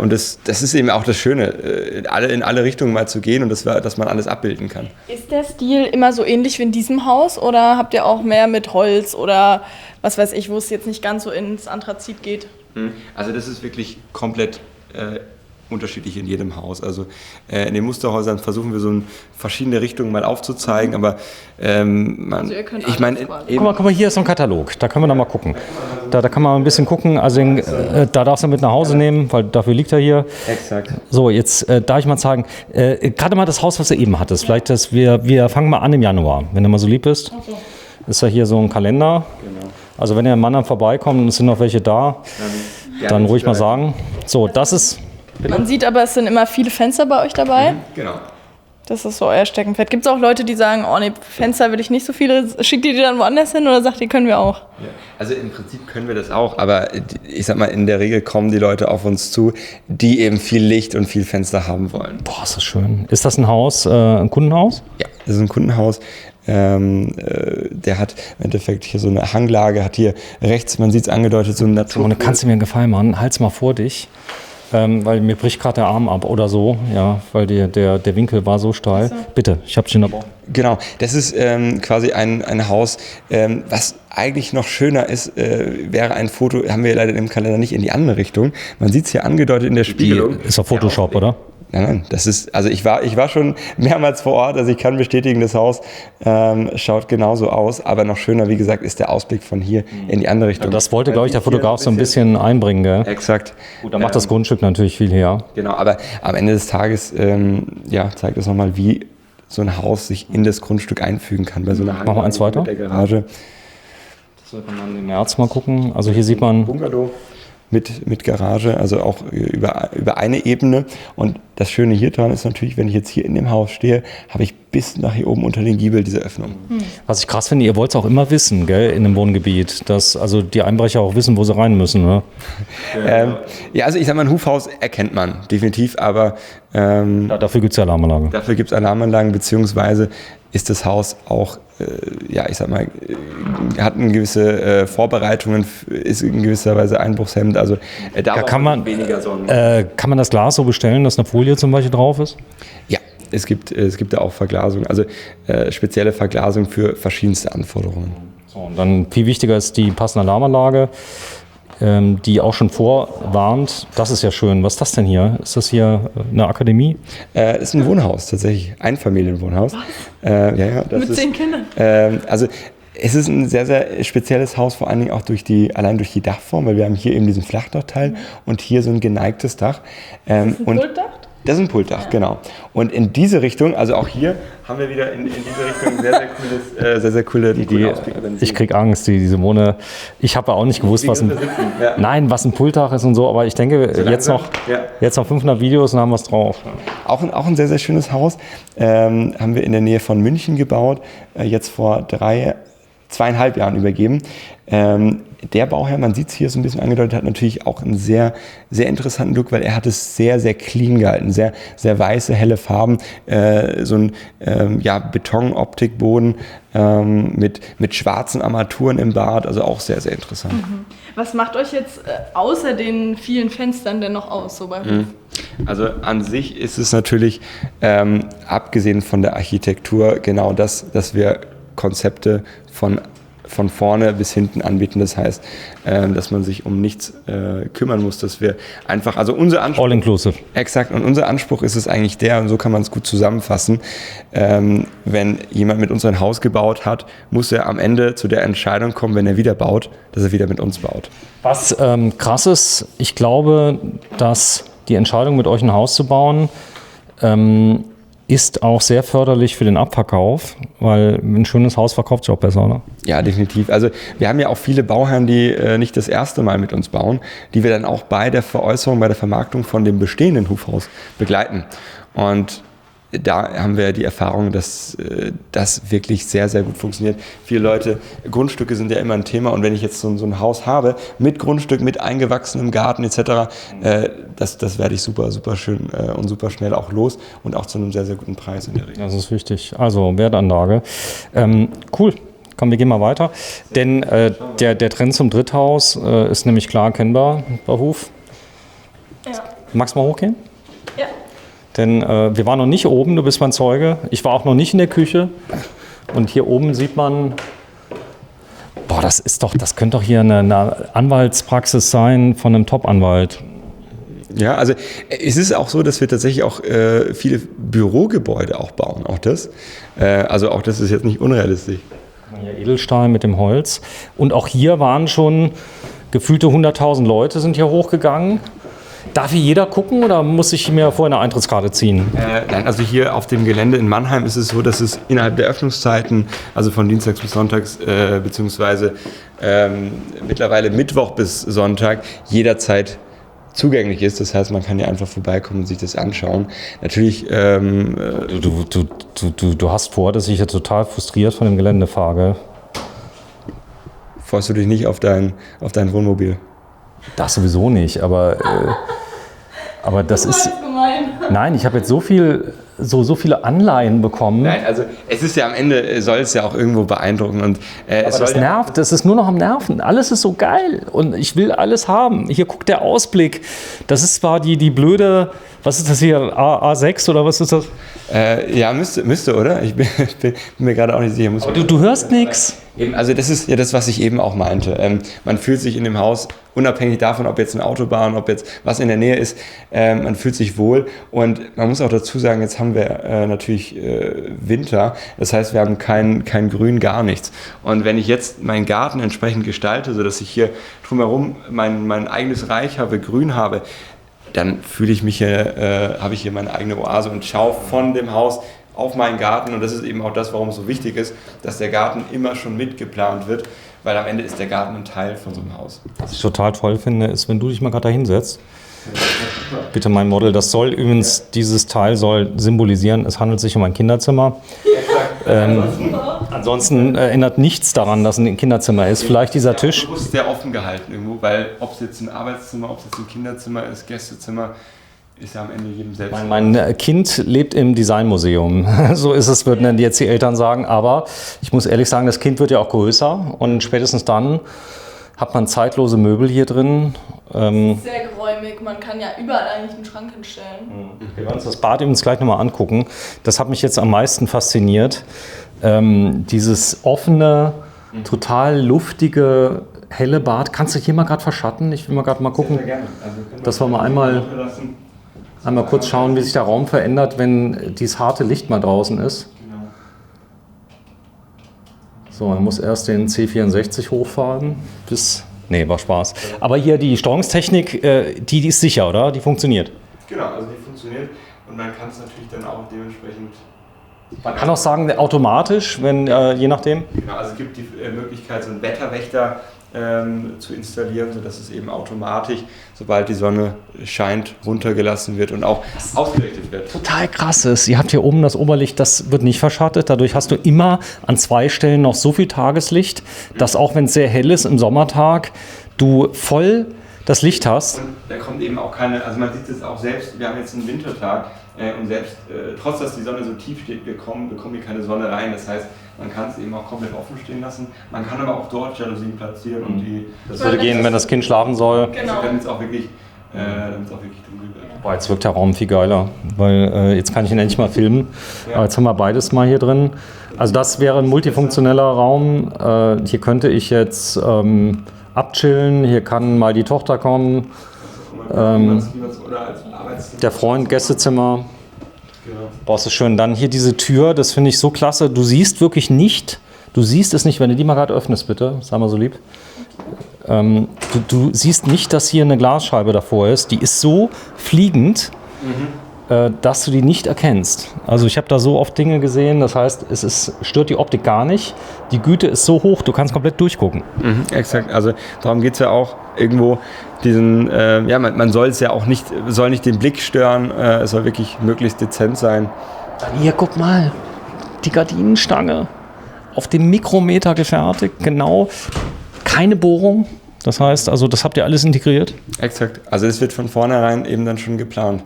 Und das ist eben auch das Schöne, in alle Richtungen mal zu gehen und dass man alles abbilden kann. Ist der Stil immer so ähnlich wie in diesem Haus oder habt ihr auch mehr mit Holz oder was weiß ich, wo es jetzt nicht ganz so ins Anthrazit geht? Also das ist wirklich komplett unterschiedlich in jedem Haus. Also in den Musterhäusern versuchen wir so verschiedene Richtungen mal aufzuzeigen, aber Ihr könnt Guck mal, hier ist so ein Katalog, da können wir noch mal gucken. Da kann man ein bisschen gucken, also da darfst du mit nach Hause nehmen, weil dafür liegt er hier. Exakt. So, jetzt darf ich mal sagen, gerade mal das Haus, was du eben hattest, vielleicht, wir fangen mal an im Januar, wenn du mal so lieb bist. Okay. Ist ja hier so ein Kalender. Genau. Also wenn ihr am Mann vorbeikommt und es sind noch welche da, dann ruhig mal sagen. So, das ist... Man sieht aber, es sind immer viele Fenster bei euch dabei. Genau. Das ist so euer Steckenpferd. Gibt es auch Leute, die sagen, oh nee, Fenster will ich nicht so viele, schickt ihr die dann woanders hin oder sagt ihr, können wir auch? Ja. Also im Prinzip können wir das auch, aber ich sag mal, in der Regel kommen die Leute auf uns zu, die eben viel Licht und viel Fenster haben wollen. Boah, ist das schön. Ist das ein Haus, ein Kundenhaus? Ja, das ist ein Kundenhaus. Der hat im Endeffekt hier so eine Hanglage, hat hier rechts, man sieht es angedeutet, so ein Natur. Und kannst du mir einen Gefallen machen? Halt's mal vor dich. Weil mir bricht gerade der Arm ab oder so, ja, weil der Winkel war so steil. So. Bitte, ich habe dich unterbrochen. Genau, das ist quasi ein Haus, was eigentlich noch schöner ist, wäre ein Foto, haben wir leider im Kalender nicht in die andere Richtung. Man sieht es hier angedeutet in der Spiegelung. Ist doch Photoshop, oder? Nein, das ist, also ich war schon mehrmals vor Ort, also ich kann bestätigen, das Haus schaut genauso aus, aber noch schöner, wie gesagt, ist der Ausblick von hier in die andere Richtung. Ja, das wollte, glaube ich, der Fotograf so ein bisschen einbringen, gell? Exakt. Gut, da macht das Grundstück natürlich viel her. Genau, aber am Ende des Tages zeigt es nochmal, wie so ein Haus sich in das Grundstück einfügen kann. Bei so einer Machen wir eins weiter? Mit der Garage. Das sollte man im März mal gucken. Also hier sieht man... Bungalow. Mit Garage, also auch über eine Ebene. Und das Schöne hier dran ist natürlich, wenn ich jetzt hier in dem Haus stehe, habe ich bis nach hier oben unter den Giebel diese Öffnung. Was ich krass finde, ihr wollt es auch immer wissen, gell, in einem Wohngebiet, dass also die Einbrecher auch wissen, wo sie rein müssen, ne? Also ich sag mal, ein Hufhaus erkennt man definitiv, aber dafür gibt es ja Alarmanlagen. Dafür gibt es Alarmanlagen, beziehungsweise ist das Haus auch, hat eine gewisse Vorbereitungen, ist in gewisser Weise einbruchshemmend. Also kann man das Glas so bestellen, dass eine Folie zum Beispiel drauf ist? Ja, es gibt da auch Verglasung, also spezielle Verglasung für verschiedenste Anforderungen. So, und dann viel wichtiger ist die passende Alarmanlage, die auch schon vorwarnt. Das ist ja schön. Was ist das denn hier? Ist das hier eine Akademie? Das ist ein Wohnhaus tatsächlich, Einfamilienwohnhaus. Mit 10 Kindern? Also es ist ein sehr, sehr spezielles Haus, vor allen Dingen auch allein durch die Dachform, weil wir haben hier eben diesen Flachdachteil und hier so ein geneigtes Dach. Ist das ein Pultdach? Das ist ein Pultdach, genau. Und in diese Richtung, also auch hier, haben wir wieder in diese Richtung sehr coole Ausblicke. Ich krieg Angst, diese Wohne. Ich habe ja auch nicht gewusst, was ein Pultdach ist und so, aber ich denke, so jetzt noch 500 Videos und haben wir es drauf. Auch ein sehr, sehr schönes Haus. Haben wir in der Nähe von München gebaut, jetzt vor 2,5 Jahren übergeben. Der Bauherr, man sieht es hier so ein bisschen angedeutet, hat natürlich auch einen sehr, sehr interessanten Look, weil er hat es sehr, sehr clean gehalten, sehr, sehr weiße, helle Farben, so ein Betonoptikboden mit schwarzen Armaturen im Bad, also auch sehr, sehr interessant. Was macht euch jetzt außer den vielen Fenstern denn noch aus, so bei Hof? Also an sich ist es natürlich, abgesehen von der Architektur, genau das, dass wir Konzepte von vorne bis hinten anbieten. Das heißt, dass man sich um nichts kümmern muss, dass wir einfach, also unser Anspruch... All inclusive. Exakt, und unser Anspruch ist es eigentlich der, und so kann man es gut zusammenfassen, wenn jemand mit uns ein Haus gebaut hat, muss er am Ende zu der Entscheidung kommen, wenn er wieder baut, dass er wieder mit uns baut. Was krass ist, ich glaube, dass die Entscheidung, mit euch ein Haus zu bauen, ist auch sehr förderlich für den Abverkauf, weil ein schönes Haus verkauft sich auch besser, oder? Ja, definitiv. Also wir haben ja auch viele Bauherren, die nicht das erste Mal mit uns bauen, die wir dann auch bei der Veräußerung, bei der Vermarktung von dem bestehenden Hufhaus begleiten. Und da haben wir die Erfahrung, dass das wirklich sehr, sehr gut funktioniert. Viele Leute, Grundstücke sind ja immer ein Thema und wenn ich jetzt so ein Haus habe, mit Grundstück, mit eingewachsenem Garten etc., das werde ich super, super schön und super schnell auch los und auch zu einem sehr, sehr guten Preis in der Regel. Das ist wichtig. Also Wertanlage. Cool. Komm, wir gehen mal weiter. Denn der Trend zum Dritthaus ist nämlich klar erkennbar bei Huf. Ja. Magst du mal hochgehen? Ja. Denn wir waren noch nicht oben, du bist mein Zeuge. Ich war auch noch nicht in der Küche. Und hier oben sieht man, boah, das könnte doch hier eine Anwaltspraxis sein von einem Top-Anwalt. Ja, also es ist auch so, dass wir tatsächlich auch viele Bürogebäude auch bauen. Auch das. Also auch das ist jetzt nicht unrealistisch. Hier Edelstahl mit dem Holz. Und auch hier waren schon gefühlte 100.000 Leute sind hier hochgegangen. Darf hier jeder gucken oder muss ich mir vorher eine Eintrittskarte ziehen? Nein, also hier auf dem Gelände in Mannheim ist es so, dass es innerhalb der Öffnungszeiten, also von Dienstags bis Sonntags, beziehungsweise mittlerweile Mittwoch bis Sonntag, jederzeit zugänglich ist. Das heißt, man kann hier einfach vorbeikommen und sich das anschauen. Natürlich. Du hast vor, dass ich jetzt total frustriert von dem Gelände fahre. Freust du dich nicht auf dein Wohnmobil? Das sowieso nicht, aber das ist. Nein, ich habe jetzt so viele Anleihen bekommen. Nein, also es ist ja am Ende, soll es ja auch irgendwo beeindrucken. Und, das nervt, das ist nur noch am Nerven. Alles ist so geil und ich will alles haben. Hier guckt der Ausblick. Das ist zwar die blöde, was ist das hier, A6 oder was ist das? Ja, müsste, oder? Ich bin mir gerade auch nicht sicher. Aber du hörst nichts. Also das ist ja das, was ich eben auch meinte. Man fühlt sich in dem Haus, unabhängig davon, ob jetzt eine Autobahn, ob jetzt was in der Nähe ist, man fühlt sich wohl. Und man muss auch dazu sagen, jetzt haben wir natürlich Winter. Das heißt, wir haben kein Grün, gar nichts. Und wenn ich jetzt meinen Garten entsprechend gestalte, sodass ich hier drumherum mein eigenes Reich habe, Grün habe, dann fühle ich mich habe ich hier meine eigene Oase und schaue von dem Haus auf meinen Garten. Und das ist eben auch das, warum es so wichtig ist, dass der Garten immer schon mitgeplant wird, weil am Ende ist der Garten ein Teil von so einem Haus. Was ich total toll finde, ist, wenn du dich mal gerade da hinsetzt. Bitte mein Model, dieses Teil soll symbolisieren, es handelt sich um ein Kinderzimmer. Ansonsten erinnert nichts daran, dass ein Kinderzimmer ist. Vielleicht dieser Tisch. Das ist sehr offen gehalten irgendwo, weil ob es jetzt ein Arbeitszimmer, ob es jetzt ein Kinderzimmer ist, Gästezimmer, ist ja am Ende jedem selbst. Mein Kind lebt im Designmuseum. So ist es, würden jetzt die Eltern sagen. Aber ich muss ehrlich sagen, das Kind wird ja auch größer und spätestens dann hat man zeitlose Möbel hier drin. Sehr geräumig, man kann ja überall eigentlich einen Schrank hinstellen. Wir werden uns das Bad übrigens gleich nochmal angucken. Das hat mich jetzt am meisten fasziniert. Dieses offene, total luftige, helle Bad. Kannst du hier mal gerade verschatten? Ich will mal gerade mal gucken, sehr gerne. Also dass wir mal einmal kurz schauen, wie sich der Raum verändert, wenn dieses harte Licht mal draußen ist. So, man muss erst den C64 hochfahren Nee, war Spaß. Aber hier die Steuerungstechnik, die ist sicher, oder? Die funktioniert. Genau, also die funktioniert und man kann es natürlich dann auch dementsprechend. Man kann auch sagen, automatisch, wenn je nachdem. Genau, also es gibt die Möglichkeit, so einen Wetterwächter zu installieren, sodass es eben automatisch, sobald die Sonne scheint, runtergelassen wird und auch ausgerichtet wird. Total krass ist. Ihr habt hier oben das Oberlicht, das wird nicht verschattet. Dadurch hast du immer an 2 Stellen noch so viel Tageslicht, dass auch wenn es sehr hell ist im Sommertag, du voll das Licht hast. Und da kommt eben auch keine, also man sieht es auch selbst, wir haben jetzt einen Wintertag und selbst trotz, dass die Sonne so tief steht, bekommen hier keine Sonne rein. Das heißt, man kann es eben auch komplett offen stehen lassen. Man kann aber auch dort Jalousien platzieren und das würde gehen, wenn das Kind schlafen soll. Genau. Damit es auch wirklich dunkel wird. Boah, jetzt wirkt der Raum viel geiler, weil jetzt kann ich ihn endlich mal filmen. Ja. Jetzt haben wir beides mal hier drin. Also das wäre ein multifunktioneller Raum. Hier könnte ich jetzt abchillen, hier kann mal die Tochter kommen. Der Freund, Gästezimmer. Genau. Boah, ist das schön. Dann hier diese Tür, das finde ich so klasse. Du siehst wirklich nicht, du siehst es nicht, wenn du die mal gerade öffnest, bitte, sei mal so lieb. Du siehst nicht, dass hier eine Glasscheibe davor ist. Die ist so fliegend, dass du die nicht erkennst. Also ich habe da so oft Dinge gesehen, das heißt, stört die Optik gar nicht. Die Güte ist so hoch, du kannst komplett durchgucken. Exakt, also darum geht es ja auch irgendwo, man soll es ja auch nicht, soll nicht den Blick stören, es soll wirklich möglichst dezent sein. Hier, guck mal, die Gardinenstange auf dem Mikrometer gefertigt, genau, keine Bohrung. Das heißt, also das habt ihr alles integriert? Exakt. Also es wird von vornherein eben dann schon geplant.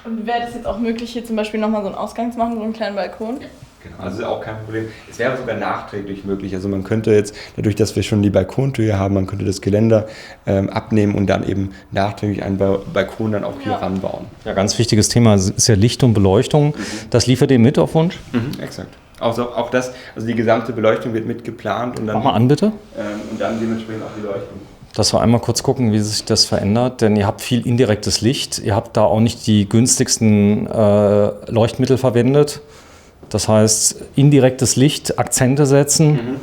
Und wäre das jetzt auch möglich, hier zum Beispiel nochmal so einen Ausgang zu machen, so einen kleinen Balkon? Genau, also ist auch kein Problem. Es wäre sogar nachträglich möglich. Also man könnte jetzt, dadurch, dass wir schon die Balkontür haben, man könnte das Geländer abnehmen und dann eben nachträglich einen Balkon dann auch hier ranbauen. Ja, ganz wichtiges Thema ist ja Licht und Beleuchtung. Das liefert ihr mit auf Wunsch? Exakt. Also auch das, also die gesamte Beleuchtung wird mit geplant und dann, Mach mal an, bitte. Und dann dementsprechend auch die Leuchtung. Dass wir einmal kurz gucken, wie sich das verändert, denn ihr habt viel indirektes Licht. Ihr habt da auch nicht die günstigsten Leuchtmittel verwendet. Das heißt, indirektes Licht, Akzente setzen.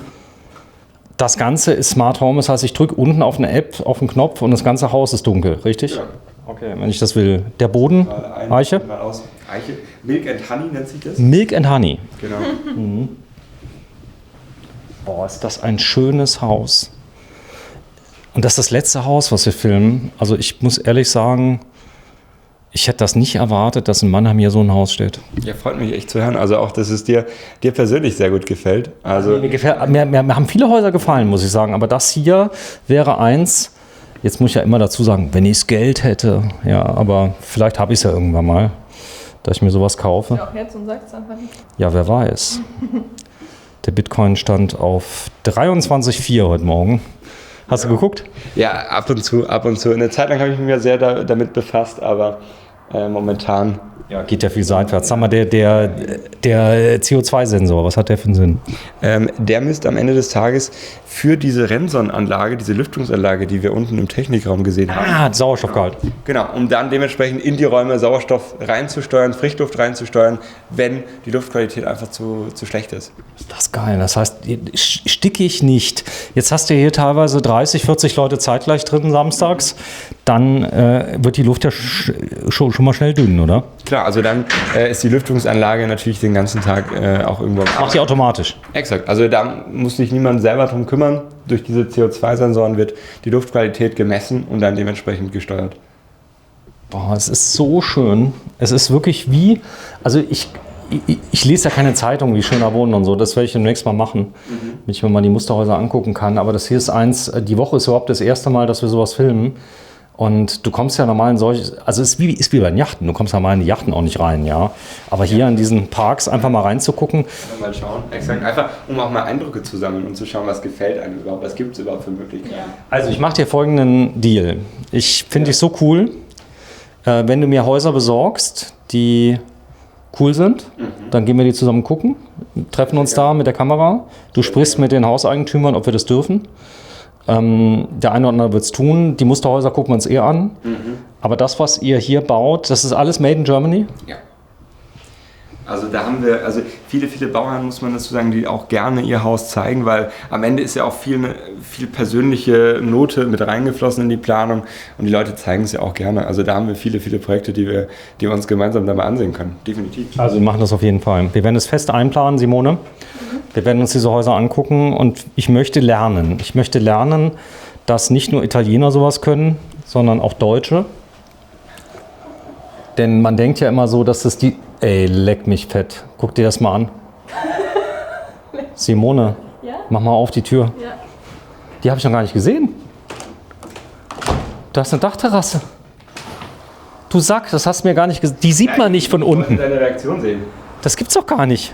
Das Ganze ist Smart Home, das heißt, ich drücke unten auf eine App, auf einen Knopf und das ganze Haus ist dunkel, richtig? Ja. Okay, wenn ich das will. Der Boden, Eiche? Eiche. Milk and Honey nennt sich das. Milk and Honey. Genau. Boah, ist das ein schönes Haus. Und das ist das letzte Haus, was wir filmen. Also ich muss ehrlich sagen, ich hätte das nicht erwartet, dass in Mannheim hier so ein Haus steht. Ja, freut mich echt zu hören. Also auch, dass es dir persönlich sehr gut gefällt. Also Mir haben viele Häuser gefallen, muss ich sagen. Aber das hier wäre eins, jetzt muss ich ja immer dazu sagen, wenn ich Geld hätte. Ja, aber vielleicht habe ich es ja irgendwann mal, dass ich mir sowas kaufe. Ja, auch jetzt und sagst einfach nicht. Ja, wer weiß. Der Bitcoin stand auf 23,4 heute Morgen. Hast du geguckt? Ja, ab und zu. Eine Zeit lang habe ich mich ja sehr damit befasst, aber momentan. Ja, geht ja viel seitwärts. Sag mal, der CO2-Sensor, was hat der für einen Sinn? Der misst am Ende des Tages für diese Renson-Anlage, diese Lüftungsanlage, die wir unten im Technikraum gesehen haben. Sauerstoffgehalt. Genau, um dann dementsprechend in die Räume Sauerstoff reinzusteuern, Frischluft reinzusteuern, wenn die Luftqualität einfach zu schlecht ist. Das ist geil. Das heißt, stickig nicht. Jetzt hast du hier teilweise 30, 40 Leute zeitgleich drin samstags. Dann wird die Luft ja schon mal schnell dünn, oder? Klar, also dann ist die Lüftungsanlage natürlich den ganzen Tag auch irgendwo. Macht die automatisch. Exakt, also da muss sich niemand selber drum kümmern. Durch diese CO2-Sensoren wird die Luftqualität gemessen und dann dementsprechend gesteuert. Boah, es ist so schön. Es ist wirklich wie, also ich lese ja keine Zeitung wie Schöner Wohnen und so, das werde ich demnächst mal machen, wenn ich mir mal die Musterhäuser angucken kann. Aber das hier ist eins, die Woche ist überhaupt das erste Mal, dass wir sowas filmen. Und du kommst ja normal in solche, also es ist wie bei den Yachten, du kommst ja mal in die Yachten auch nicht rein, ja. Aber hier in diesen Parks einfach mal reinzugucken. Mal schauen, exakt, einfach um auch mal Eindrücke zu sammeln und zu schauen, was gefällt einem überhaupt, was gibt es überhaupt für Möglichkeiten. Ja. Also ich mache dir folgenden Deal. Ich finde dich so cool, wenn du mir Häuser besorgst, die cool sind, dann gehen wir die zusammen gucken, treffen uns da mit der Kamera, du sprichst mit den Hauseigentümern, ob wir das dürfen. Der eine oder andere wird es tun. Die Musterhäuser gucken wir uns eher an. Aber das, was ihr hier baut, das ist alles made in Germany? Ja. Also da haben wir, also viele Bauherren, muss man dazu sagen, die auch gerne ihr Haus zeigen, weil am Ende ist ja auch viel persönliche Note mit reingeflossen in die Planung und die Leute zeigen es ja auch gerne. Also da haben wir viele Projekte, die wir uns gemeinsam da mal ansehen können. Definitiv. Also wir machen das auf jeden Fall. Wir werden es fest einplanen, Simone. Wir werden uns diese Häuser angucken und ich möchte lernen. Ich möchte lernen, dass nicht nur Italiener sowas können, sondern auch Deutsche. Denn man denkt ja immer so, dass das die... Ey, leck mich fett. Guck dir das mal an. Simone, Ja? mach mal auf die Tür. Ja. Die habe ich noch gar nicht gesehen. Da ist eine Dachterrasse. Du Sack, das hast du mir gar nicht gesehen. Die sieht man nicht von unten. Deine Reaktion sehen. Das gibt's doch gar nicht.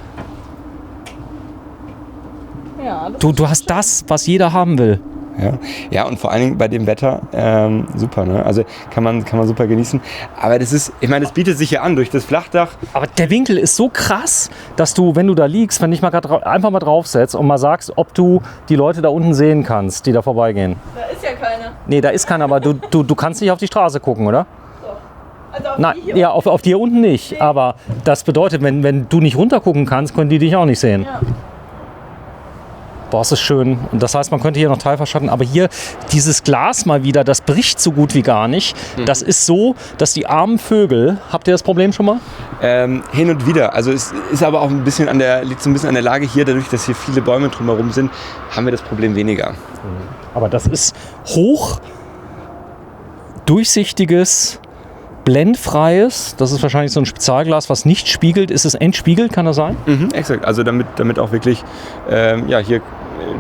Ja, das Du hast das, was jeder haben will. Ja, und vor allen Dingen bei dem Wetter super, ne? Also kann man super genießen. Aber das ist, ich meine, das bietet sich ja an durch das Flachdach. Aber der Winkel ist so krass, dass du, wenn du da liegst, wenn dich mal einfach mal draufsetzt und mal sagst, ob du die Leute da unten sehen kannst, die da vorbeigehen. da ist ja keiner. Nee, da ist keiner, aber du kannst nicht auf die Straße gucken, oder? Also auf Nein, die hier. ja, auf die hier unten nicht. Aber das bedeutet, wenn du nicht runter gucken kannst, können die dich auch nicht sehen. Ja. Boah, es ist schön. Und das heißt, man könnte hier noch Teil verschatten. Aber hier, dieses Glas mal wieder, das bricht so gut wie gar nicht. Das ist so, dass die armen Vögel, habt ihr das Problem schon mal? Hin und wieder. Also es ist aber auch liegt so ein bisschen an der Lage hier, dadurch, dass hier viele Bäume drumherum sind, haben wir das Problem weniger. Aber das ist hoch, durchsichtiges, blendfreies, das ist wahrscheinlich so ein Spezialglas, was nicht spiegelt. Ist es entspiegelt, kann das sein? Exakt, also damit auch wirklich hier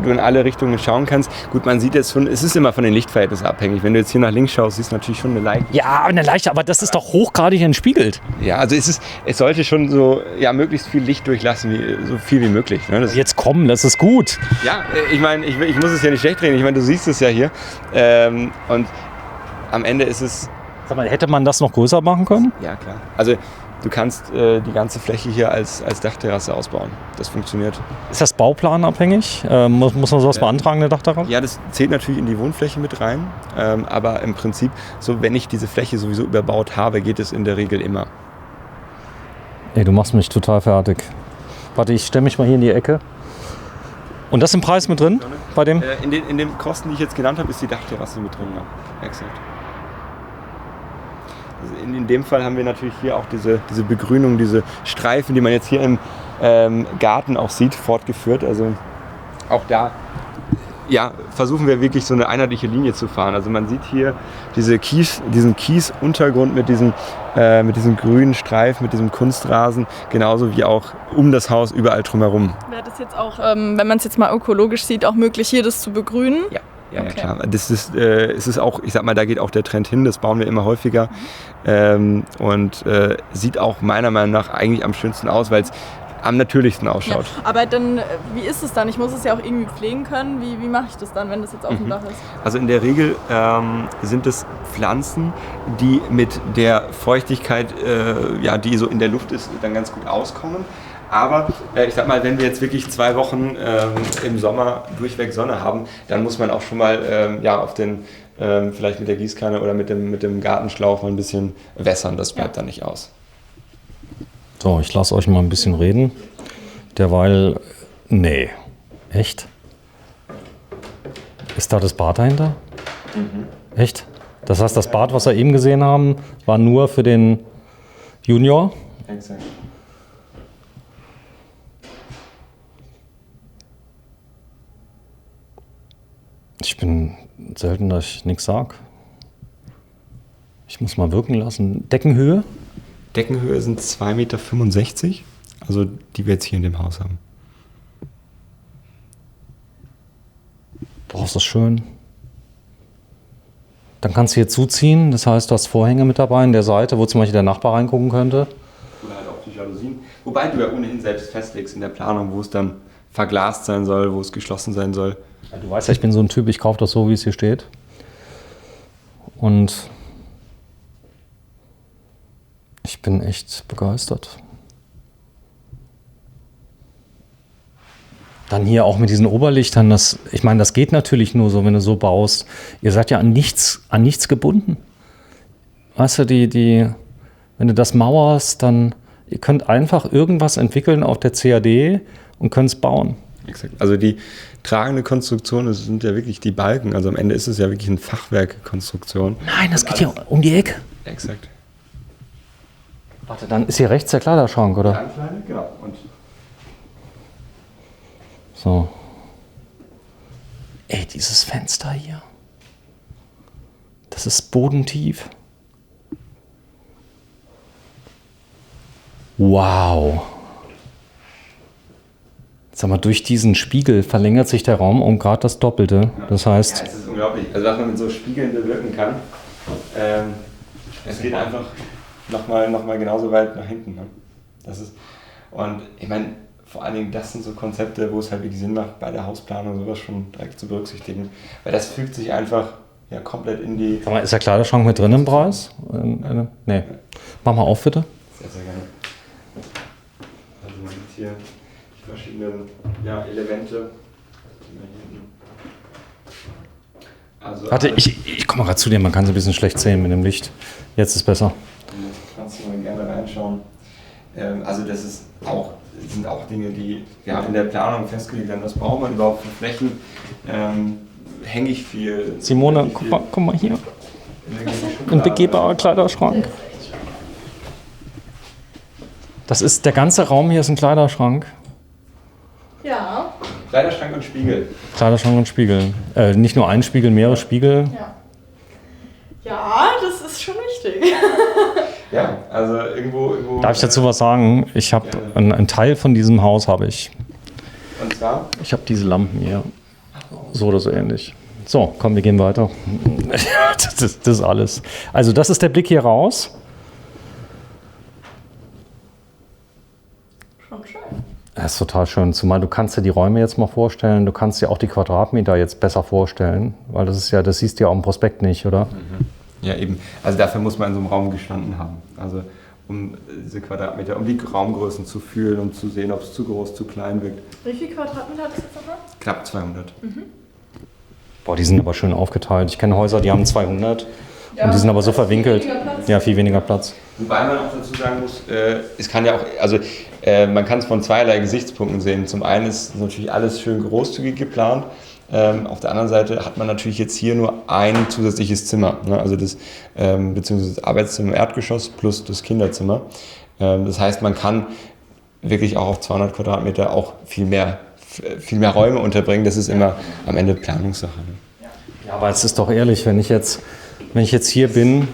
du in alle Richtungen schauen kannst. Gut, man sieht jetzt schon, es ist immer von den Lichtverhältnissen abhängig. Wenn du jetzt hier nach links schaust, siehst du natürlich schon eine leichte. Ja, eine leichte, aber das ist doch hochgradig entspiegelt. Ja, also es sollte schon so möglichst viel Licht durchlassen, so viel wie möglich. Ne? Jetzt komm, das ist gut. Ja, ich meine, ich muss es ja nicht schlecht reden. Ich meine, du siehst es ja hier. Und am Ende ist es... Sag mal, hätte man das noch größer machen können? Ja, klar. Also du kannst die ganze Fläche hier als Dachterrasse ausbauen. Das funktioniert. Ist das bauplanabhängig? Muss man sowas beantragen, eine Dachterrasse? Ja, das zählt natürlich in die Wohnfläche mit rein. Aber im Prinzip, so wenn ich diese Fläche sowieso überbaut habe, geht es in der Regel immer. Ey, du machst mich total fertig. Warte, ich stelle mich mal hier in die Ecke. Und das ist im Preis mit drin? Bei dem? In den Kosten, die ich jetzt genannt habe, ist die Dachterrasse mit drin. Ja. Exakt. Also in dem Fall haben wir natürlich hier auch diese Begrünung, diese Streifen, die man jetzt hier im Garten auch sieht, fortgeführt. Also auch da versuchen wir wirklich so eine einheitliche Linie zu fahren. Also man sieht hier diesen Kiesuntergrund mit diesem grünen Streifen, mit diesem Kunstrasen, genauso wie auch um das Haus überall drumherum. Wäre das jetzt auch, wenn man es jetzt mal ökologisch sieht, auch möglich, hier das zu begrünen? Ja. Ja, okay. Ja, klar. Es ist auch, ich sag mal, da geht auch der Trend hin, das bauen wir immer häufiger und sieht auch meiner Meinung nach eigentlich am schönsten aus, weil es am natürlichsten ausschaut. Ja, aber dann, wie ist es dann? Ich muss es ja auch irgendwie pflegen können. Wie mache ich das dann, wenn das jetzt auf dem Dach ist? Also in der Regel sind es Pflanzen, die mit der Feuchtigkeit, die so in der Luft ist, dann ganz gut auskommen. Aber ich sag mal, wenn wir jetzt wirklich 2 Wochen im Sommer durchweg Sonne haben, dann muss man auch schon mal auf den, vielleicht mit der Gießkanne oder mit dem Gartenschlauch mal ein bisschen wässern. Das bleibt dann nicht aus. So, ich lasse euch mal ein bisschen reden. Derweil, nee, echt? Ist da das Bad dahinter? Echt? Das heißt, das Bad, was wir eben gesehen haben, war nur für den Junior? Exakt. Ich bin selten, dass ich nichts sage. Ich muss mal wirken lassen. Deckenhöhe? Deckenhöhe sind 2,65 Meter, also die wir jetzt hier in dem Haus haben. Boah, ist das schön. Dann kannst du hier zuziehen, das heißt, du hast Vorhänge mit dabei an der Seite, wo zum Beispiel der Nachbar reingucken könnte. Oder halt auch die Jalousien. Wobei du ja ohnehin selbst festlegst in der Planung, wo es dann verglast sein soll, wo es geschlossen sein soll. Ja, du weißt ja, ich bin so ein Typ, ich kaufe das so, wie es hier steht. Und ich bin echt begeistert. Dann hier auch mit diesen Oberlichtern, ich meine, das geht natürlich nur so, wenn du so baust. Ihr seid ja an nichts gebunden. Weißt du, wenn du das mauerst, dann, ihr könnt einfach irgendwas entwickeln auf der CAD und könnt es bauen. Exakt. Also die tragende Konstruktion sind ja wirklich die Balken. Also am Ende ist es ja wirklich eine Fachwerkkonstruktion. Nein, das geht hier um die Ecke. Exakt. Warte, dann ist hier rechts der Kleiderschrank, oder? Kleiderschrank, genau. Und so. Ey, dieses Fenster hier. Das ist bodentief. Wow. Sag mal, durch diesen Spiegel verlängert sich der Raum um gerade das Doppelte. Das heißt... Ja, es ist unglaublich. Also was man mit so Spiegeln bewirken kann. Es geht einfach noch mal genauso weit nach hinten. Ne? Und ich meine, vor allen Dingen, das sind so Konzepte, wo es halt wirklich Sinn macht, bei der Hausplanung sowas schon direkt zu berücksichtigen. Weil das fügt sich einfach komplett in die... Sag mal, ist der Kleiderschrank mit drin im Preis? Nee. Mach mal auf, bitte. Sehr, sehr gerne. Also man sieht hier die verschiedenen Elemente. Also, warte, ich komme mal gerade zu dir, man kann es ein bisschen schlecht sehen mit dem Licht. Jetzt ist besser. Kannst du mal gerne reinschauen. Also das sind auch Dinge, die wir haben in der Planung festgelegt haben. Was braucht man überhaupt für Flächen? Hänge ich viel? Simone, guck mal hier. Ein begehbarer Kleiderschrank. Das ist, der ganze Raum hier ist ein Kleiderschrank. Ja. Kleiderschrank und Spiegel. Kleiderschrank und Spiegel. Nicht nur ein Spiegel, mehrere Spiegel. Ja, das ist schon wichtig. Ja, also irgendwo. Darf ich dazu was sagen? Ich habe einen Teil von diesem Haus habe ich. Und zwar? Ich habe diese Lampen hier. So oder so ähnlich. So, komm, wir gehen weiter. Das ist alles. Also das ist der Blick hier raus. Schon schön. Das ist total schön. Zumal du kannst dir die Räume jetzt mal vorstellen. Du kannst dir auch die Quadratmeter jetzt besser vorstellen. Weil das siehst du ja auch im Prospekt nicht, oder? Ja, eben. Also dafür muss man in so einem Raum gestanden haben. Also um diese Quadratmeter, um die Raumgrößen zu fühlen, um zu sehen, ob es zu groß, zu klein wirkt. Wie viel Quadratmeter hat das jetzt nochmal? Knapp 200. Boah, die sind aber schön aufgeteilt. Ich kenne Häuser, die haben 200 und die sind aber so verwinkelt. Ja, viel weniger Platz. Wobei man auch dazu sagen muss, es kann ja auch, also man kann es von zweierlei Gesichtspunkten sehen. Zum einen ist natürlich alles schön großzügig geplant. Auf der anderen Seite hat man natürlich jetzt hier nur ein zusätzliches Zimmer, ne? Also das beziehungsweise das Arbeitszimmer im Erdgeschoss plus das Kinderzimmer. Das heißt, man kann wirklich auch auf 200 Quadratmeter auch viel mehr Räume unterbringen. Das ist immer am Ende Planungssache. Ne? Ja, aber es ist doch ehrlich, wenn ich jetzt hier bin,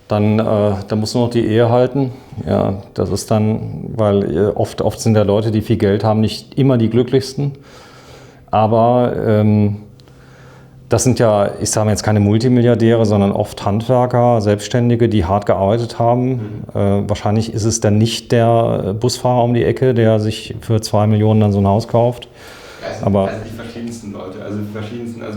dann muss nur noch die Ehe halten. Ja, das ist dann, weil oft sind ja Leute, die viel Geld haben, nicht immer die glücklichsten. Aber das sind ja, ich sage mal jetzt keine Multimilliardäre, sondern oft Handwerker, Selbstständige, die hart gearbeitet haben. Wahrscheinlich ist es dann nicht der Busfahrer um die Ecke, der sich für 2 Millionen dann so ein Haus kauft. Also die verschiedensten Leute, also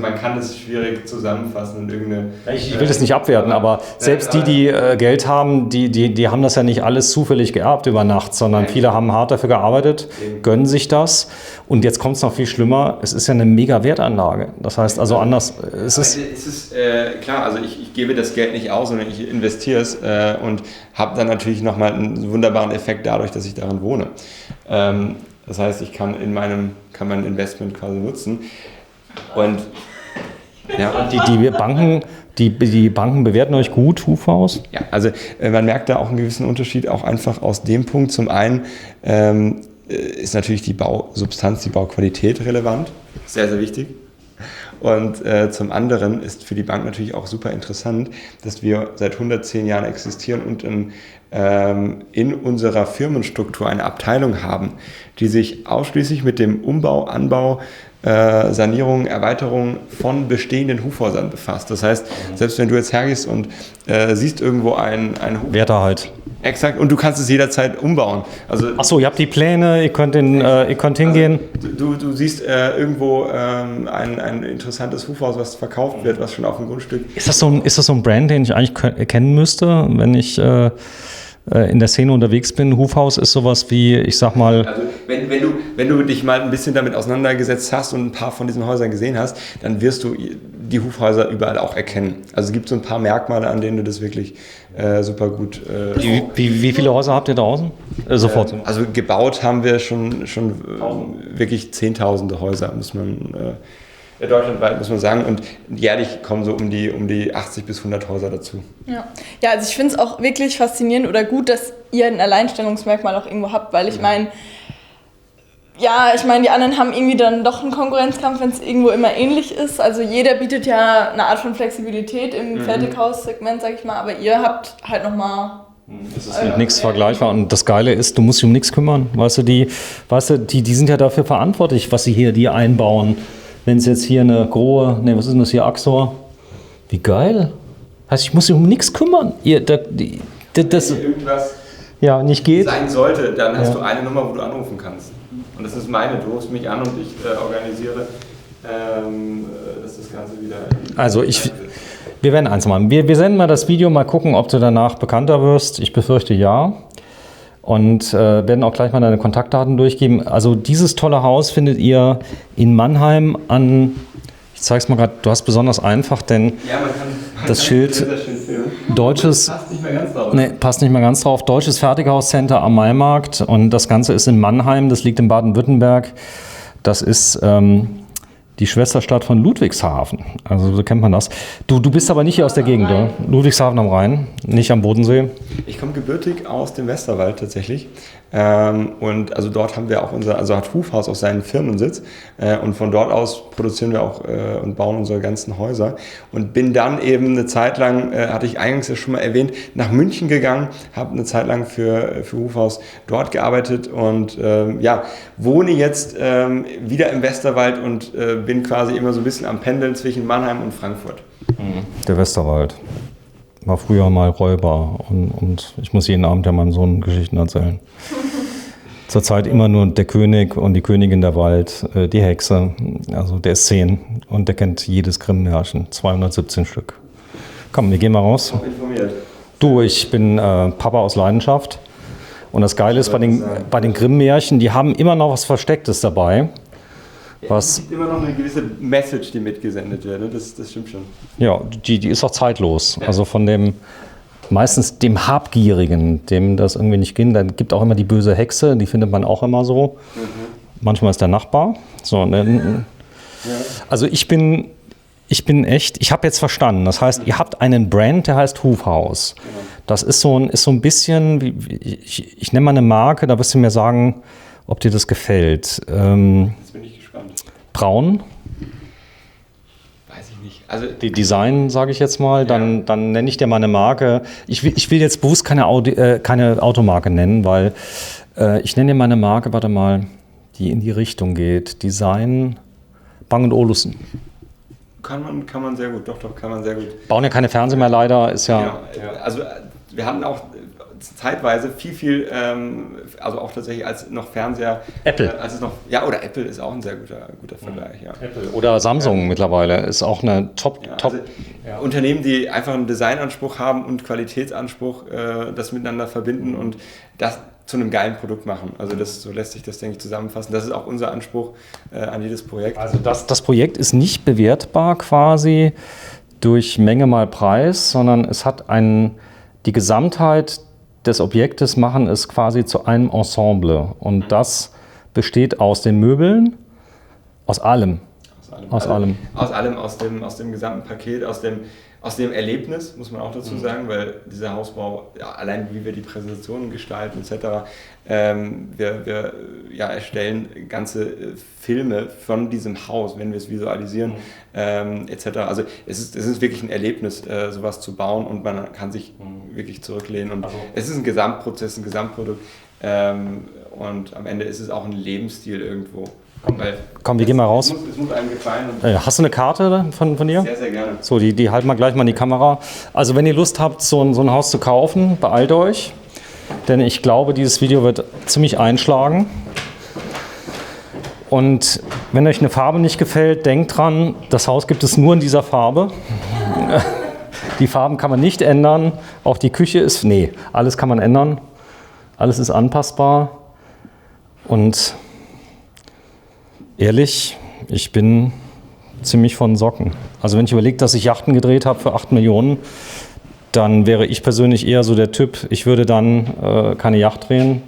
man kann es schwierig zusammenfassen in irgendeine... Ich will das nicht abwerten, aber selbst die Geld haben, die haben das ja nicht alles zufällig geerbt über Nacht, sondern viele haben hart dafür gearbeitet, gönnen sich das. Und jetzt kommt es noch viel schlimmer, es ist ja eine mega Wertanlage. Das heißt also anders, es ist klar, also ich gebe das Geld nicht aus, sondern ich investiere es und habe dann natürlich nochmal einen wunderbaren Effekt dadurch, dass ich darin wohne. Das heißt, ich kann mein Investment quasi nutzen. Und ja. Die Banken bewerten euch gut, Hufhaus? Ja, also man merkt da auch einen gewissen Unterschied, auch einfach aus dem Punkt. Zum einen ist natürlich die Bausubstanz, die Bauqualität relevant, sehr, sehr wichtig. Und zum anderen ist für die Bank natürlich auch super interessant, dass wir seit 110 Jahren existieren und in unserer Firmenstruktur eine Abteilung haben, die sich ausschließlich mit dem Umbau, Anbau, Sanierung, Erweiterung von bestehenden Hufhäusern befasst. Das heißt, selbst wenn du jetzt hergehst und siehst irgendwo ein Hufhaus... Werterhalt. Exakt, und du kannst es jederzeit umbauen. Also, achso, ihr habt die Pläne, ihr könnt hingehen. Also, du siehst irgendwo ein interessantes Hufhaus, was verkauft wird, was schon auf dem Grundstück... Ist das so ein Brand, den ich eigentlich kennen müsste, wenn ich in der Szene unterwegs bin? Hufhaus ist sowas wie, ich sag mal... Also wenn du dich mal ein bisschen damit auseinandergesetzt hast und ein paar von diesen Häusern gesehen hast, dann wirst du die Hufhäuser überall auch erkennen. Also es gibt so ein paar Merkmale, an denen du das wirklich super gut... Wie viele Häuser habt ihr draußen? Sofort. Also gebaut haben wir schon wirklich Zehntausende Häuser, muss man... deutschlandweit, muss man sagen, und jährlich kommen so um die 80 bis 100 Häuser dazu. Ja, also ich finde es auch wirklich faszinierend oder gut, dass ihr ein Alleinstellungsmerkmal auch irgendwo habt, weil ich meine, die anderen haben irgendwie dann doch einen Konkurrenzkampf, wenn es irgendwo immer ähnlich ist. Also jeder bietet ja eine Art von Flexibilität im Fertighaussegment, sag ich mal, aber ihr habt halt nochmal... Das ist mit nichts vergleichbar. Und das Geile ist, du musst dich um nichts kümmern. Die sind ja dafür verantwortlich, was sie hier einbauen. Wenn es jetzt hier eine Grohe, was ist denn das hier, Axor? Wie geil. Heißt, ich muss mich um nichts kümmern. Wenn irgendwas nicht geht. sein sollte, dann hast du eine Nummer, wo du anrufen kannst. Und das ist meine. Du rufst mich an und ich organisiere, dass das Ganze wieder... Also wir werden eins machen. Wir senden mal das Video, mal gucken, ob du danach bekannter wirst. Ich befürchte ja. Und werden auch gleich mal deine Kontaktdaten durchgeben. Also dieses tolle Haus findet ihr in Mannheim ich zeige es mal gerade, du hast besonders einfach, denn das Schild deutsches, passt nicht mehr ganz drauf. Nee, passt nicht mehr ganz drauf. Deutsches Fertighauscenter am Maimarkt und das Ganze ist in Mannheim, das liegt in Baden-Württemberg. Das ist die Schwesterstadt von Ludwigshafen. Also so kennt man das. Du bist aber nicht hier aus der Gegend, oder? Ludwigshafen am Rhein, nicht am Bodensee. Ich komme gebürtig aus dem Westerwald tatsächlich. Und also dort haben wir auch hat Hufhaus auch seinen Firmensitz und von dort aus produzieren wir auch und bauen unsere ganzen Häuser. Und bin dann eben eine Zeit lang, hatte ich eingangs ja schon mal erwähnt, nach München gegangen, habe eine Zeit lang für Hufhaus dort gearbeitet und wohne jetzt wieder im Westerwald und bin quasi immer so ein bisschen am Pendeln zwischen Mannheim und Frankfurt. Der Westerwald war früher mal Räuber und ich muss jeden Abend ja meinem Sohn Geschichten erzählen. Zurzeit immer nur der König und die Königin der Wald, die Hexe, also der ist 10 und der kennt jedes Grimm-Märchen, 217 Stück. Komm, wir gehen mal raus. Du, ich bin Papa aus Leidenschaft und das Geile ist, bei den Grimm-Märchen, die haben immer noch was Verstecktes dabei. Es gibt immer noch eine gewisse Message, die mitgesendet wird, ne? Das stimmt schon. Ja, die ist auch zeitlos. Also von dem, meistens dem Habgierigen, dem das irgendwie nicht ging. Dann gibt auch immer die böse Hexe, die findet man auch immer so. Manchmal ist der Nachbar. So, ne? Also ich bin echt, ich habe jetzt verstanden. Das heißt, ihr habt einen Brand, der heißt Hufhaus. Das ist so ein bisschen, ich nenne mal eine Marke, da wirst du mir sagen, ob dir das gefällt. Jetzt bin ich gespannt. Braun? Weiß ich nicht. Also Die Design, sage ich jetzt mal, dann nenne ich dir mal eine Marke. Ich will jetzt bewusst keine Automarke nennen, weil ich nenne dir mal eine Marke, warte mal, die in die Richtung geht. Design Bang & Olufsen. Kann man sehr gut, doch, kann man sehr gut. Bauen ja keine Fernseher mehr leider, ist ja... Genau. Also wir hatten auch zeitweise viel, also auch tatsächlich als noch Fernseher... Apple. Oder Apple ist auch ein sehr guter Vergleich, ja. Apple. Oder Samsung mittlerweile ist auch eine Top... Unternehmen, die einfach einen Designanspruch haben und Qualitätsanspruch, das miteinander verbinden und das zu einem geilen Produkt machen. Also so lässt sich das, denke ich, zusammenfassen. Das ist auch unser Anspruch an jedes Projekt. Also das Projekt ist nicht bewertbar quasi durch Menge mal Preis, sondern es hat die Gesamtheit des Objektes machen es quasi zu einem Ensemble. Und das besteht aus den Möbeln, aus allem. Aus dem gesamten Paket, aus dem Erlebnis, muss man auch dazu sagen, weil dieser Hausbau, allein wie wir die Präsentationen gestalten etc., wir erstellen ganze Filme von diesem Haus, wenn wir es visualisieren etc. Also es ist wirklich ein Erlebnis, sowas zu bauen und man kann sich wirklich zurücklehnen und es ist ein Gesamtprozess, ein Gesamtprodukt und am Ende ist es auch ein Lebensstil irgendwo. Komm, wir gehen mal raus. Es muss einem gefallen. Hast du eine Karte von dir? Sehr, sehr gerne. So, die halten wir gleich mal in die Kamera. Also wenn ihr Lust habt, so ein Haus zu kaufen, beeilt euch. Denn ich glaube, dieses Video wird ziemlich einschlagen. Und wenn euch eine Farbe nicht gefällt, denkt dran, das Haus gibt es nur in dieser Farbe. Die Farben kann man nicht ändern. Auch die Küche alles kann man ändern. Alles ist anpassbar. Und ehrlich, ich bin ziemlich von Socken. Also wenn ich überlege, dass ich Yachten gedreht habe für 8 Millionen, dann wäre ich persönlich eher so der Typ, ich würde dann keine Yacht drehen.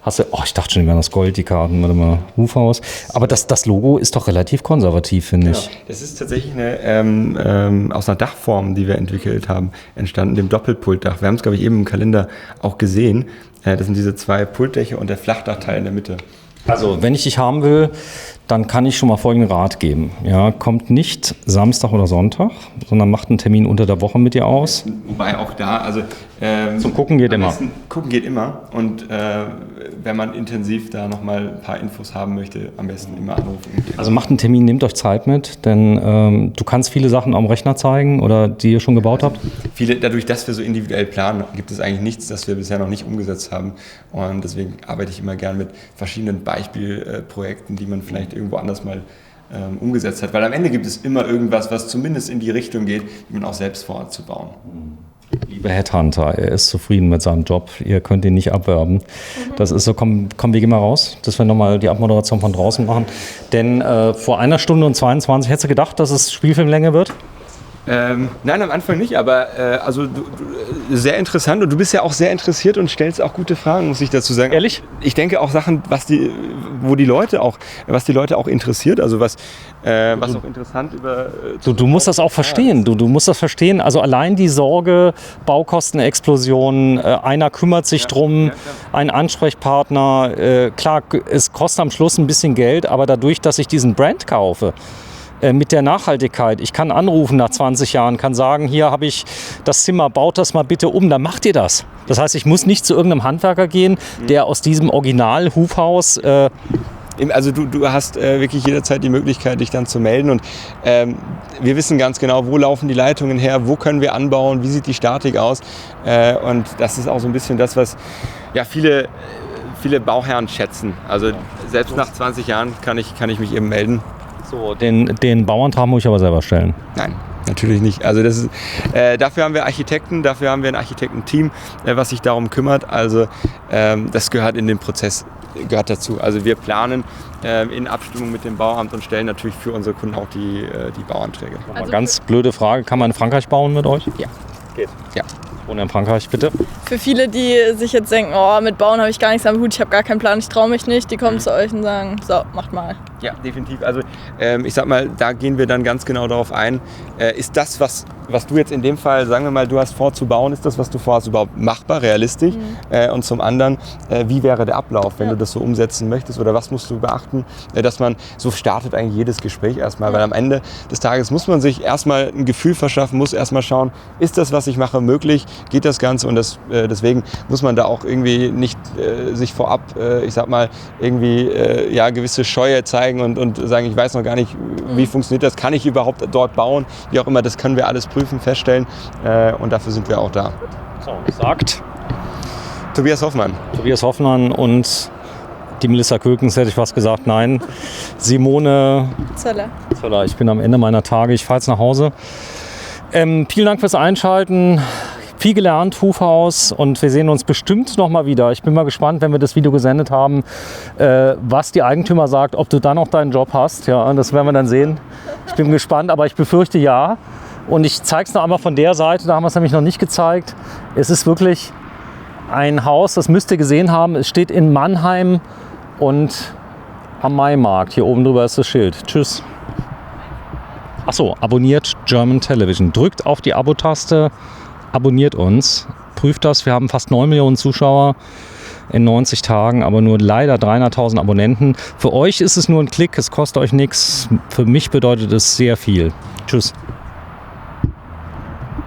Ich dachte schon, die wären das Gold, die Karten, warte mal, Hufhaus. Aber das Logo ist doch relativ konservativ, finde ich. Das ist tatsächlich aus einer Dachform, die wir entwickelt haben, entstanden, dem Doppelpultdach. Wir haben es, glaube ich, eben im Kalender auch gesehen. Das sind diese 2 Pultdächer und der Flachdachteil in der Mitte. Also, wenn ich dich haben will, dann kann ich schon mal folgenden Rat geben. Ja, kommt nicht Samstag oder Sonntag, sondern macht einen Termin unter der Woche mit dir aus. Wobei auch da, also zum Gucken geht immer. Gucken geht immer und wenn man intensiv da nochmal ein paar Infos haben möchte, am besten immer anrufen. Also macht einen Termin, nehmt euch Zeit mit, denn du kannst viele Sachen am Rechner zeigen oder die ihr schon gebaut habt. Dadurch, dass wir so individuell planen, gibt es eigentlich nichts, das wir bisher noch nicht umgesetzt haben und deswegen arbeite ich immer gern mit verschiedenen Beispielprojekten, die man vielleicht irgendwo anders mal umgesetzt hat, weil am Ende gibt es immer irgendwas, was zumindest in die Richtung geht, die man auch selbst vor Ort zu bauen. Lieber Headhunter, er ist zufrieden mit seinem Job, ihr könnt ihn nicht abwerben. Das ist so, komm, wir gehen mal raus, dass wir nochmal die Abmoderation von draußen machen. Denn vor 1 Stunde und 22, hättest du gedacht, dass es Spielfilmlänge wird? Nein, am Anfang nicht, aber also sehr interessant und du bist ja auch sehr interessiert und stellst auch gute Fragen, muss ich dazu sagen. Ehrlich? Ich denke auch Sachen, was die Leute auch interessiert, also was auch interessant über... Du musst das auch verstehen. Du musst das verstehen. Also allein die Sorge, Baukostenexplosion, einer kümmert sich drum, ein Ansprechpartner. Klar, es kostet am Schluss ein bisschen Geld, aber dadurch, dass ich diesen Brand kaufe, mit der Nachhaltigkeit, ich kann anrufen nach 20 Jahren, kann sagen, hier habe ich das Zimmer, baut das mal bitte um, dann macht ihr das. Das heißt, ich muss nicht zu irgendeinem Handwerker gehen, der aus diesem Original-Hufhaus... Also du hast wirklich jederzeit die Möglichkeit, dich dann zu melden und wir wissen ganz genau, wo laufen die Leitungen her, wo können wir anbauen, wie sieht die Statik aus und das ist auch so ein bisschen das, was ja viele Bauherren schätzen. Also selbst nach 20 Jahren kann ich mich eben melden. So, den Bauantrag muss ich aber selber stellen. Nein, natürlich nicht. Also das ist, dafür haben wir Architekten, dafür haben wir ein Architektenteam, was sich darum kümmert. Also das gehört in den Prozess, gehört dazu. Also wir planen in Abstimmung mit dem Bauamt und stellen natürlich für unsere Kunden auch die Bauanträge. Also ganz blöde Frage, kann man in Frankreich bauen mit euch? Ja. Geht. Ja. Ich wohne in Frankreich, bitte. Für viele, die sich jetzt denken, oh, mit Bauen habe ich gar nichts am Hut, ich habe gar keinen Plan, ich traue mich nicht, die kommen zu euch und sagen, so, macht mal. Ja, definitiv. Also ich sag mal, da gehen wir dann ganz genau darauf ein. Ist das, was du jetzt in dem Fall, sagen wir mal, du hast vor zu bauen, ist das, was du vorhast, überhaupt machbar, realistisch? Und zum anderen, wie wäre der Ablauf, wenn du das so umsetzen möchtest oder was musst du beachten, dass man, so startet eigentlich jedes Gespräch erstmal, weil am Ende des Tages muss man sich erstmal ein Gefühl verschaffen, muss erstmal schauen, ist das, was ich mache, möglich, geht das Ganze und deswegen muss man da auch irgendwie nicht sich vorab, ich sag mal, irgendwie gewisse Scheue zeigen und sagen, ich weiß noch gar nicht, wie funktioniert das, kann ich überhaupt dort bauen, wie auch immer, das können wir alles prüfen, feststellen und dafür sind wir auch da. So, sagt Tobias Hoffmann. Tobias Hoffmann und die Melissa Kökens, hätte ich fast gesagt, nein. Simone Zöller. Ich bin am Ende meiner Tage, ich fahre jetzt nach Hause. Vielen Dank fürs Einschalten. Viel gelernt, Hufhaus, und wir sehen uns bestimmt noch mal wieder. Ich bin mal gespannt, wenn wir das Video gesendet haben, was die Eigentümer sagt, ob du dann noch deinen Job hast. Ja, das werden wir dann sehen. Ich bin gespannt, aber ich befürchte ja. Und ich zeige es noch einmal von der Seite, da haben wir es nämlich noch nicht gezeigt. Es ist wirklich ein Haus, das müsst ihr gesehen haben. Es steht in Mannheim und am Maimarkt. Hier oben drüber ist das Schild. Tschüss. Achso, abonniert German Television. Drückt auf die Abo-Taste. Abonniert uns, prüft das, wir haben fast 9 Millionen Zuschauer in 90 Tagen, aber nur leider 300.000 Abonnenten. Für euch ist es nur ein Klick, es kostet euch nichts, für mich bedeutet es sehr viel. Tschüss.